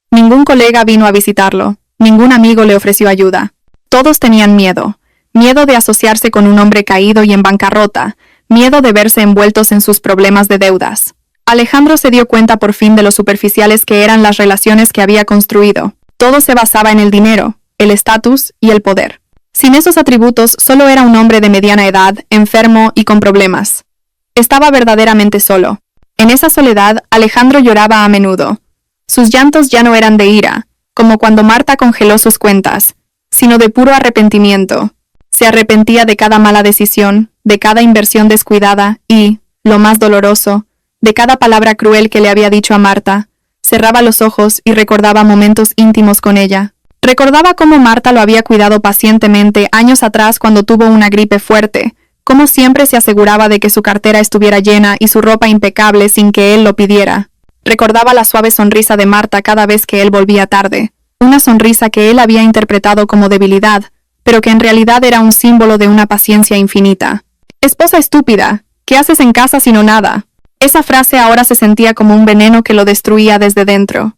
Ningún colega vino a visitarlo, ningún amigo le ofreció ayuda. Todos tenían miedo, miedo de asociarse con un hombre caído y en bancarrota, miedo de verse envueltos en sus problemas de deudas. Alejandro se dio cuenta por fin de lo superficiales que eran las relaciones que había construido. Todo se basaba en el dinero, el estatus y el poder. Sin esos atributos, solo era un hombre de mediana edad, enfermo y con problemas. Estaba verdaderamente solo. En esa soledad, Alejandro lloraba a menudo. Sus llantos ya no eran de ira, como cuando Marta congeló sus cuentas, sino de puro arrepentimiento. Se arrepentía de cada mala decisión, de cada inversión descuidada y, lo más doloroso, de cada palabra cruel que le había dicho a Marta. Cerraba los ojos y recordaba momentos íntimos con ella. Recordaba cómo Marta lo había cuidado pacientemente años atrás cuando tuvo una gripe fuerte, cómo siempre se aseguraba de que su cartera estuviera llena y su ropa impecable sin que él lo pidiera. Recordaba la suave sonrisa de Marta cada vez que él volvía tarde, una sonrisa que él había interpretado como debilidad, pero que en realidad era un símbolo de una paciencia infinita. «Esposa estúpida, ¿qué haces en casa sino nada?» Esa frase ahora se sentía como un veneno que lo destruía desde dentro.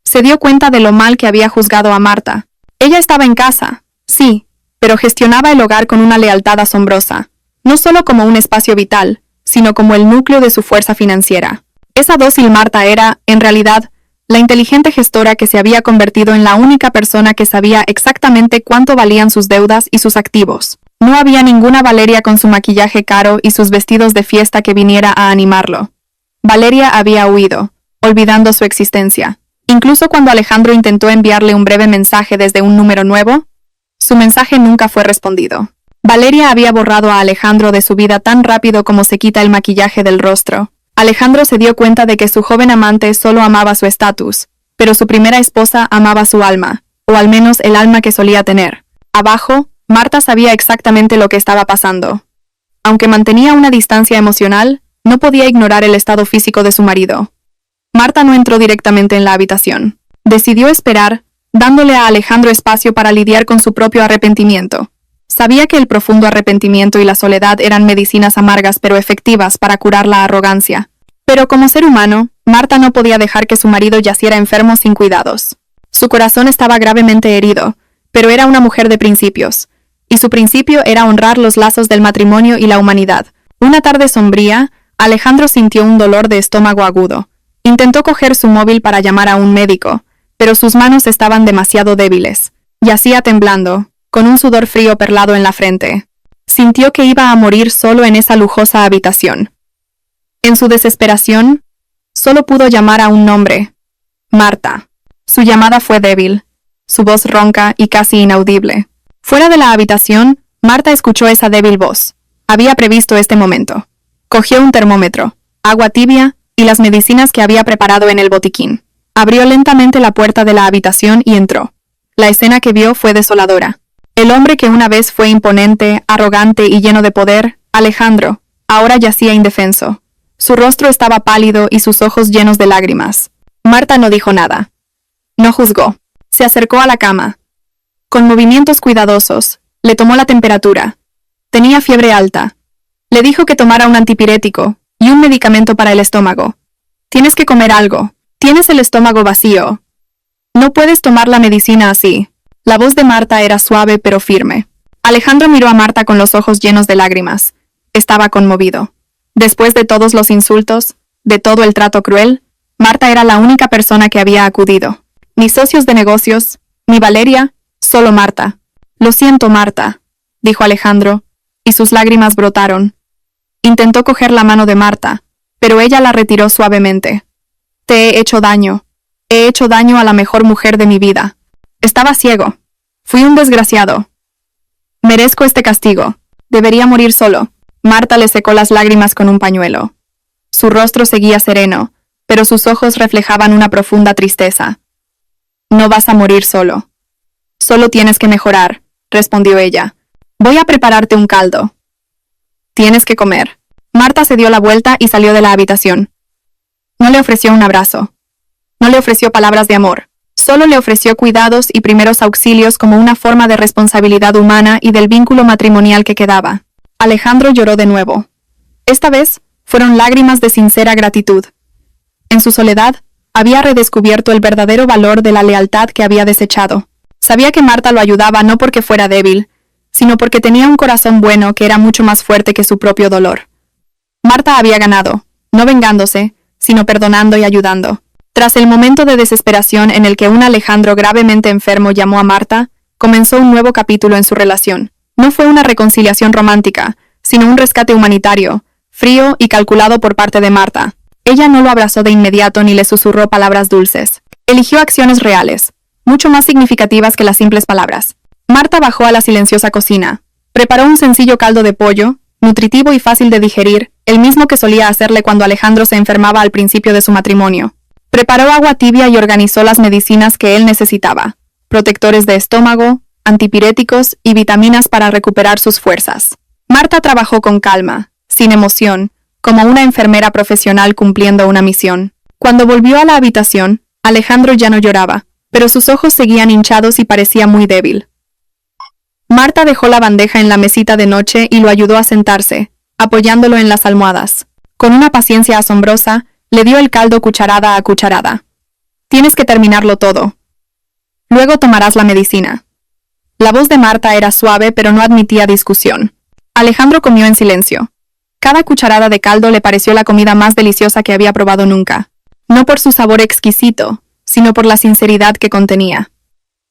Se dio cuenta de lo mal que había juzgado a Marta. Ella estaba en casa, sí, pero gestionaba el hogar con una lealtad asombrosa, no solo como un espacio vital, sino como el núcleo de su fuerza financiera. Esa dócil Marta era, en realidad, la inteligente gestora que se había convertido en la única persona que sabía exactamente cuánto valían sus deudas y sus activos. No había ninguna Valeria con su maquillaje caro y sus vestidos de fiesta que viniera a animarlo. Valeria había huido, olvidando su existencia. Incluso cuando Alejandro intentó enviarle un breve mensaje desde un número nuevo, su mensaje nunca fue respondido. Valeria había borrado a Alejandro de su vida tan rápido como se quita el maquillaje del rostro. Alejandro se dio cuenta de que su joven amante solo amaba su estatus, pero su primera esposa amaba su alma, o al menos el alma que solía tener. Abajo, Marta sabía exactamente lo que estaba pasando. Aunque mantenía una distancia emocional, no podía ignorar el estado físico de su marido. Marta no entró directamente en la habitación. Decidió esperar, dándole a Alejandro espacio para lidiar con su propio arrepentimiento. Sabía que el profundo arrepentimiento y la soledad eran medicinas amargas pero efectivas para curar la arrogancia. Pero como ser humano, Marta no podía dejar que su marido yaciera enfermo sin cuidados. Su corazón estaba gravemente herido, pero era una mujer de principios, y su principio era honrar los lazos del matrimonio y la humanidad. Una tarde sombría, Alejandro sintió un dolor de estómago agudo. Intentó coger su móvil para llamar a un médico, pero sus manos estaban demasiado débiles. Yacía temblando, con un sudor frío perlado en la frente. Sintió que iba a morir solo en esa lujosa habitación. En su desesperación, solo pudo llamar a un nombre: Marta. Su llamada fue débil, su voz ronca y casi inaudible. Fuera de la habitación, Marta escuchó esa débil voz. Había previsto este momento. Cogió un termómetro, agua tibia y las medicinas que había preparado en el botiquín. Abrió lentamente la puerta de la habitación y entró. La escena que vio fue desoladora. El hombre que una vez fue imponente, arrogante y lleno de poder, Alejandro, ahora yacía indefenso. Su rostro estaba pálido y sus ojos llenos de lágrimas. Marta no dijo nada. No juzgó. Se acercó a la cama. Con movimientos cuidadosos, le tomó la temperatura. Tenía fiebre alta. Le dijo que tomara un antipirético y un medicamento para el estómago. Tienes que comer algo. Tienes el estómago vacío. No puedes tomar la medicina así. La voz de Marta era suave pero firme. Alejandro miró a Marta con los ojos llenos de lágrimas. Estaba conmovido. Después de todos los insultos, de todo el trato cruel, Marta era la única persona que había acudido. Ni socios de negocios, ni Valeria, solo Marta. Lo siento, Marta, dijo Alejandro, y sus lágrimas brotaron. Intentó coger la mano de Marta, pero ella la retiró suavemente. Te he hecho daño. He hecho daño a la mejor mujer de mi vida. Estaba ciego. Fui un desgraciado. Merezco este castigo. Debería morir solo. Marta le secó las lágrimas con un pañuelo. Su rostro seguía sereno, pero sus ojos reflejaban una profunda tristeza. No vas a morir solo. Solo tienes que mejorar. respondió ella. Voy a prepararte un caldo. Tienes que comer. Marta se dio la vuelta y salió de la habitación. No le ofreció un abrazo. No le ofreció palabras de amor. Solo le ofreció cuidados y primeros auxilios como una forma de responsabilidad humana y del vínculo matrimonial que quedaba. Alejandro lloró de nuevo. Esta vez fueron lágrimas de sincera gratitud. En su soledad, había redescubierto el verdadero valor de la lealtad que había desechado. Sabía que Marta lo ayudaba no porque fuera débil, sino porque tenía un corazón bueno que era mucho más fuerte que su propio dolor. Marta había ganado, no vengándose, sino perdonando y ayudando. Tras el momento de desesperación en el que un Alejandro gravemente enfermo llamó a Marta, comenzó un nuevo capítulo en su relación. No fue una reconciliación romántica, sino un rescate humanitario, frío y calculado por parte de Marta. Ella no lo abrazó de inmediato ni le susurró palabras dulces. Eligió acciones reales, mucho más significativas que las simples palabras. Marta bajó a la silenciosa cocina. Preparó un sencillo caldo de pollo, nutritivo y fácil de digerir, el mismo que solía hacerle cuando Alejandro se enfermaba al principio de su matrimonio. Preparó agua tibia y organizó las medicinas que él necesitaba: protectores de estómago, antipiréticos y vitaminas para recuperar sus fuerzas. Marta trabajó con calma, sin emoción, como una enfermera profesional cumpliendo una misión. Cuando volvió a la habitación, Alejandro ya no lloraba, pero sus ojos seguían hinchados y parecía muy débil. Marta dejó la bandeja en la mesita de noche y lo ayudó a sentarse, apoyándolo en las almohadas. Con una paciencia asombrosa, le dio el caldo cucharada a cucharada. Tienes que terminarlo todo. Luego tomarás la medicina. La voz de Marta era suave pero no admitía discusión. Alejandro comió en silencio. Cada cucharada de caldo le pareció la comida más deliciosa que había probado nunca. No por su sabor exquisito, sino por la sinceridad que contenía.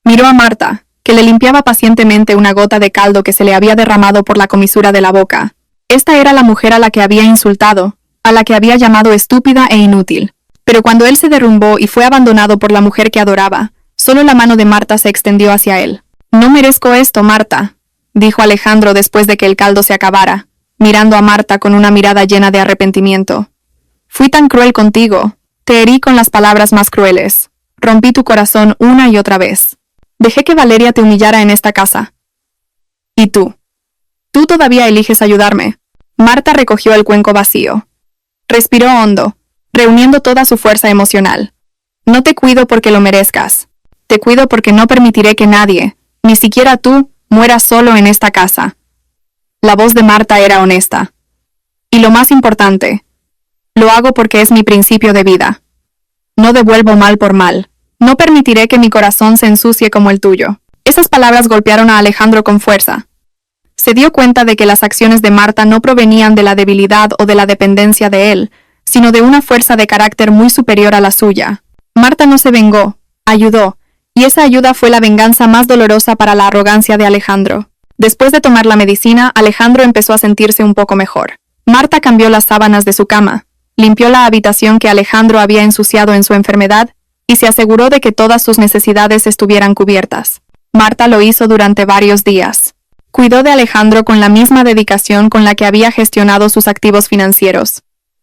Miró a Marta, que le limpiaba pacientemente una gota de caldo que se le había derramado por la comisura de la boca. Esta era la mujer a la que había insultado, a la que había llamado estúpida e inútil. Pero cuando él se derrumbó y fue abandonado por la mujer que adoraba, solo la mano de Marta se extendió hacia él. No merezco esto, Marta, dijo Alejandro después de que el caldo se acabara, mirando a Marta con una mirada llena de arrepentimiento. Fui tan cruel contigo, te herí con las palabras más crueles, rompí tu corazón una y otra vez. Dejé que Valeria te humillara en esta casa. ¿Y tú? Tú todavía eliges ayudarme. Marta recogió el cuenco vacío. Respiró hondo, reuniendo toda su fuerza emocional. No te cuido porque lo merezcas. Te cuido porque no permitiré que nadie, ni siquiera tú, muera solo en esta casa. La voz de Marta era honesta. Y lo más importante, lo hago porque es mi principio de vida. No devuelvo mal por mal. No permitiré que mi corazón se ensucie como el tuyo. Esas palabras golpearon a Alejandro con fuerza. Se dio cuenta de que las acciones de Marta no provenían de la debilidad o de la dependencia de él, sino de una fuerza de carácter muy superior a la suya. Marta no se vengó, ayudó, y esa ayuda fue la venganza más dolorosa para la arrogancia de Alejandro. Después de tomar la medicina, Alejandro empezó a sentirse un poco mejor. Marta cambió las sábanas de su cama, limpió la habitación que Alejandro había ensuciado en su enfermedad y se aseguró de que todas sus necesidades estuvieran cubiertas. Marta lo hizo durante varios días. Cuidó de Alejandro con la misma dedicación con la que había gestionado sus activos financieros,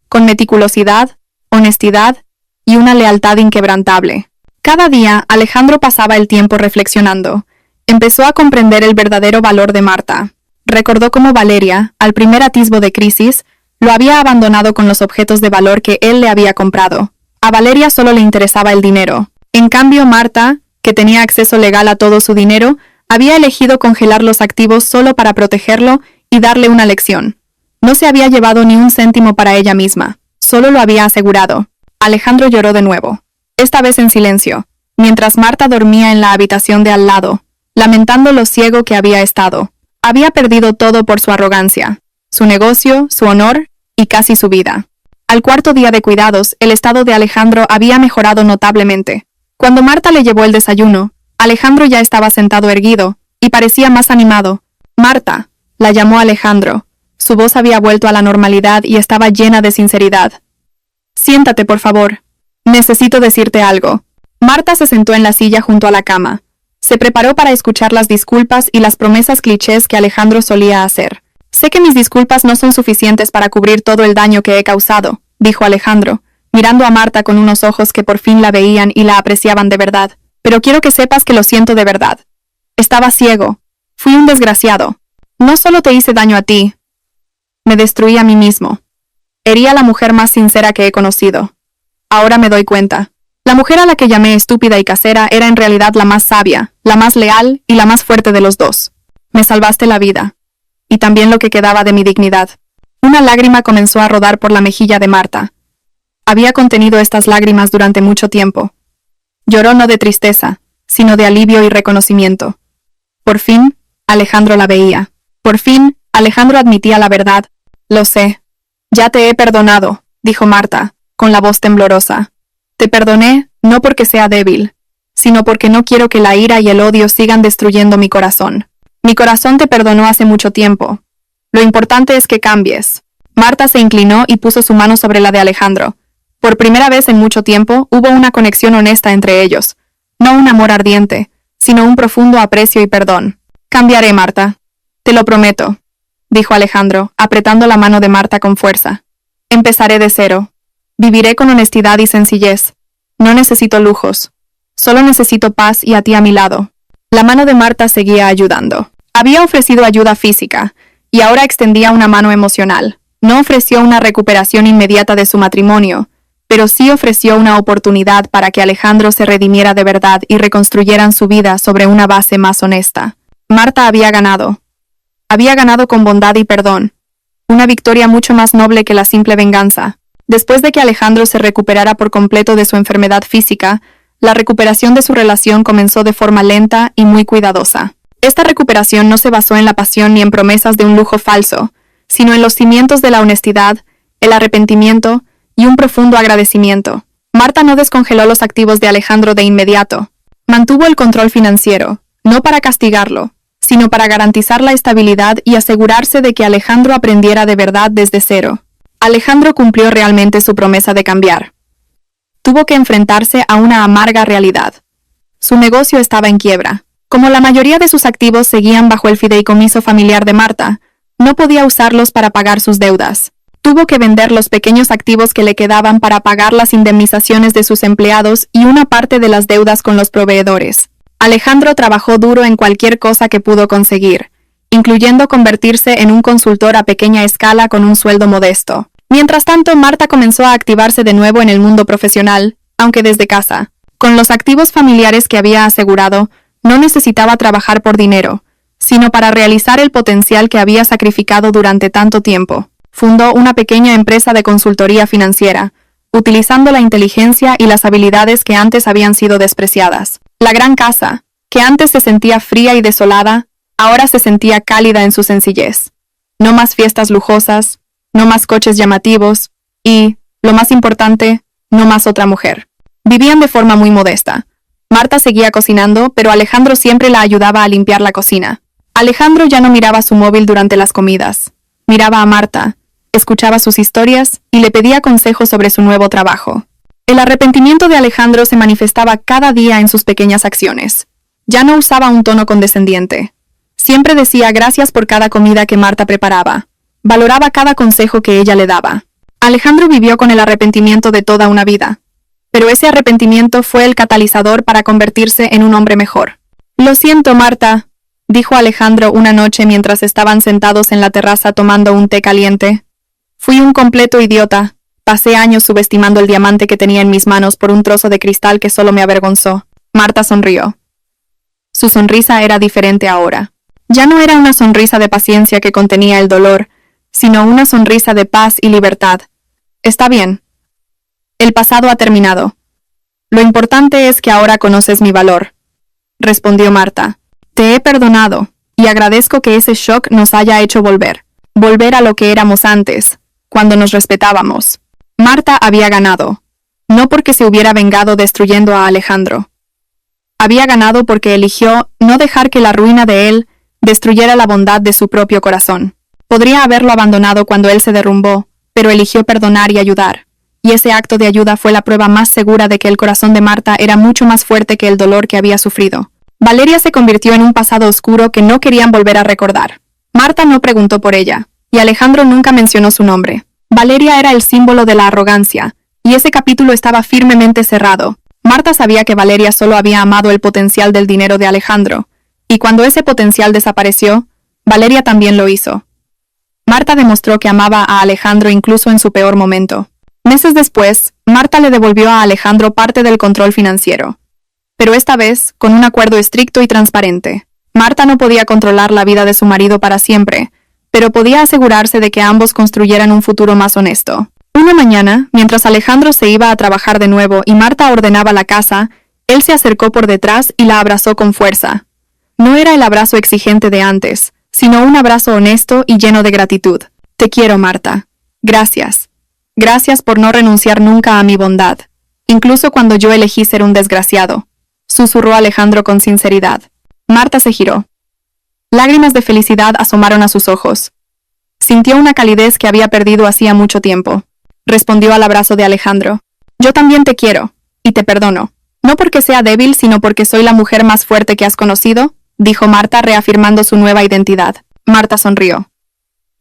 con meticulosidad, honestidad y una lealtad inquebrantable. Cada día, Alejandro pasaba el tiempo reflexionando. Empezó a comprender el verdadero valor de Marta. Recordó cómo Valeria, al primer atisbo de crisis, lo había abandonado con los objetos de valor que él le había comprado. A Valeria solo le interesaba el dinero. En cambio, Marta, que tenía acceso legal a todo su dinero, había elegido congelar los activos solo para protegerlo y darle una lección. No se había llevado ni un céntimo para ella misma, solo lo había asegurado. Alejandro lloró de nuevo, esta vez en silencio, mientras Marta dormía en la habitación de al lado, lamentando lo ciego que había estado. Había perdido todo por su arrogancia, su negocio, su honor y casi su vida. Al cuarto día de cuidados, el estado de Alejandro había mejorado notablemente. Cuando Marta le llevó el desayuno, Alejandro ya estaba sentado erguido, y parecía más animado. «Marta», la llamó Alejandro. Su voz había vuelto a la normalidad y estaba llena de sinceridad. «Siéntate, por favor. Necesito decirte algo». Marta se sentó en la silla junto a la cama. Se preparó para escuchar las disculpas y las promesas clichés que Alejandro solía hacer. «Sé que mis disculpas no son suficientes para cubrir todo el daño que he causado», dijo Alejandro, mirando a Marta con unos ojos que por fin la veían y la apreciaban de verdad. «Pero quiero que sepas que lo siento de verdad. Estaba ciego. Fui un desgraciado. No solo te hice daño a ti, me destruí a mí mismo. Herí a la mujer más sincera que he conocido. Ahora me doy cuenta. La mujer a la que llamé estúpida y casera era en realidad la más sabia, la más leal y la más fuerte de los dos. Me salvaste la vida. Y también lo que quedaba de mi dignidad. Una lágrima comenzó a rodar por la mejilla de Marta. Había contenido estas lágrimas durante mucho tiempo. Lloró no de tristeza, sino de alivio y reconocimiento. Por fin, Alejandro la veía. Por fin, Alejandro admitía la verdad. Lo sé. Ya te he perdonado, dijo Marta, con la voz temblorosa. Te perdoné, no porque sea débil, sino porque no quiero que la ira y el odio sigan destruyendo mi corazón. Mi corazón te perdonó hace mucho tiempo. Lo importante es que cambies. Marta se inclinó y puso su mano sobre la de Alejandro. Por primera vez en mucho tiempo hubo una conexión honesta entre ellos. No un amor ardiente, sino un profundo aprecio y perdón. Cambiaré, Marta. Te lo prometo, dijo Alejandro, apretando la mano de Marta con fuerza. Empezaré de cero. Viviré con honestidad y sencillez. No necesito lujos. Solo necesito paz y a ti a mi lado. La mano de Marta seguía ayudando. Había ofrecido ayuda física, y ahora extendía una mano emocional. No ofreció una recuperación inmediata de su matrimonio, pero sí ofreció una oportunidad para que Alejandro se redimiera de verdad y reconstruyeran su vida sobre una base más honesta. Marta había ganado. Había ganado con bondad y perdón. Una victoria mucho más noble que la simple venganza. Después de que Alejandro se recuperara por completo de su enfermedad física, la recuperación de su relación comenzó de forma lenta y muy cuidadosa. Esta recuperación no se basó en la pasión ni en promesas de un lujo falso, sino en los cimientos de la honestidad, el arrepentimiento y un profundo agradecimiento. Marta no descongeló los activos de Alejandro de inmediato. Mantuvo el control financiero, no para castigarlo, sino para garantizar la estabilidad y asegurarse de que Alejandro aprendiera de verdad desde cero. Alejandro cumplió realmente su promesa de cambiar. Tuvo que enfrentarse a una amarga realidad. Su negocio estaba en quiebra. Como la mayoría de sus activos seguían bajo el fideicomiso familiar de Marta, no podía usarlos para pagar sus deudas. Tuvo que vender los pequeños activos que le quedaban para pagar las indemnizaciones de sus empleados y una parte de las deudas con los proveedores. Alejandro trabajó duro en cualquier cosa que pudo conseguir, incluyendo convertirse en un consultor a pequeña escala con un sueldo modesto. Mientras tanto, Marta comenzó a activarse de nuevo en el mundo profesional, aunque desde casa. Con los activos familiares que había asegurado, no necesitaba trabajar por dinero, sino para realizar el potencial que había sacrificado durante tanto tiempo. Fundó una pequeña empresa de consultoría financiera, utilizando la inteligencia y las habilidades que antes habían sido despreciadas. La gran casa, que antes se sentía fría y desolada, ahora se sentía cálida en su sencillez. No más fiestas lujosas, no más coches llamativos y, lo más importante, no más otra mujer. Vivían de forma muy modesta. Marta seguía cocinando, pero Alejandro siempre la ayudaba a limpiar la cocina. Alejandro ya no miraba su móvil durante las comidas. Miraba a Marta, escuchaba sus historias y le pedía consejos sobre su nuevo trabajo. El arrepentimiento de Alejandro se manifestaba cada día en sus pequeñas acciones. Ya no usaba un tono condescendiente. Siempre decía gracias por cada comida que Marta preparaba. Valoraba cada consejo que ella le daba. Alejandro vivió con el arrepentimiento de toda una vida. Pero ese arrepentimiento fue el catalizador para convertirse en un hombre mejor. Lo siento, Marta, dijo Alejandro una noche mientras estaban sentados en la terraza tomando un té caliente. Fui un completo idiota. Pasé años subestimando el diamante que tenía en mis manos por un trozo de cristal que solo me avergonzó. Marta sonrió. Su sonrisa era diferente ahora. Ya no era una sonrisa de paciencia que contenía el dolor, sino una sonrisa de paz y libertad. Está bien. El pasado ha terminado. Lo importante es que ahora conoces mi valor, respondió Marta. Te he perdonado, y agradezco que ese shock nos haya hecho volver. Volver a lo que éramos antes, cuando nos respetábamos. Marta había ganado, no porque se hubiera vengado destruyendo a Alejandro. Había ganado porque eligió no dejar que la ruina de él destruyera la bondad de su propio corazón. Podría haberlo abandonado cuando él se derrumbó, pero eligió perdonar y ayudar. Y ese acto de ayuda fue la prueba más segura de que el corazón de Marta era mucho más fuerte que el dolor que había sufrido. Valeria se convirtió en un pasado oscuro que no querían volver a recordar. Marta no preguntó por ella, y Alejandro nunca mencionó su nombre. Valeria era el símbolo de la arrogancia, y ese capítulo estaba firmemente cerrado. Marta sabía que Valeria solo había amado el potencial del dinero de Alejandro, Y cuando ese potencial desapareció, Valeria también lo hizo. Marta demostró que amaba a Alejandro incluso en su peor momento. Meses después, Marta le devolvió a Alejandro parte del control financiero. Pero esta vez, con un acuerdo estricto y transparente. Marta no podía controlar la vida de su marido para siempre, pero podía asegurarse de que ambos construyeran un futuro más honesto. Una mañana, mientras Alejandro se iba a trabajar de nuevo y Marta ordenaba la casa, él se acercó por detrás y la abrazó con fuerza. No era el abrazo exigente de antes, sino un abrazo honesto y lleno de gratitud. Te quiero, Marta. Gracias. Gracias por no renunciar nunca a mi bondad, incluso cuando yo elegí ser un desgraciado, susurró Alejandro con sinceridad. Marta se giró. Lágrimas de felicidad asomaron a sus ojos. Sintió una calidez que había perdido hacía mucho tiempo. Respondió al abrazo de Alejandro. Yo también te quiero, y te perdono. No porque sea débil, sino porque soy la mujer más fuerte que has conocido, dijo Marta reafirmando su nueva identidad. Marta sonrió.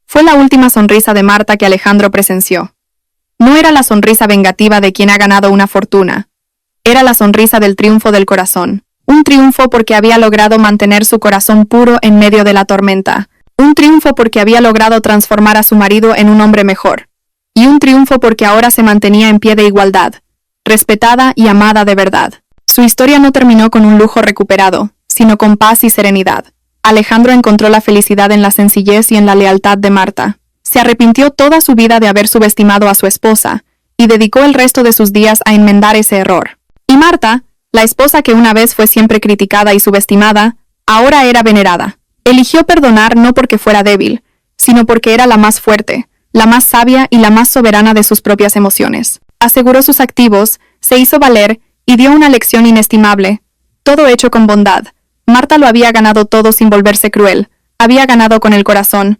Fue la última sonrisa de Marta que Alejandro presenció. No era la sonrisa vengativa de quien ha ganado una fortuna. Era la sonrisa del triunfo del corazón. Un triunfo porque había logrado mantener su corazón puro en medio de la tormenta. Un triunfo porque había logrado transformar a su marido en un hombre mejor. Y un triunfo porque ahora se mantenía en pie de igualdad, respetada y amada de verdad. Su historia no terminó con un lujo recuperado, sino con paz y serenidad. Alejandro encontró la felicidad en la sencillez y en la lealtad de Marta. Se arrepintió toda su vida de haber subestimado a su esposa, y dedicó el resto de sus días a enmendar ese error. Y Marta, la esposa que una vez fue siempre criticada y subestimada, ahora era venerada. Eligió perdonar no porque fuera débil, sino porque era la más fuerte, la más sabia y la más soberana de sus propias emociones. Aseguró sus activos, se hizo valer y dio una lección inestimable. Todo hecho con bondad. Marta lo había ganado todo sin volverse cruel. Había ganado con el corazón,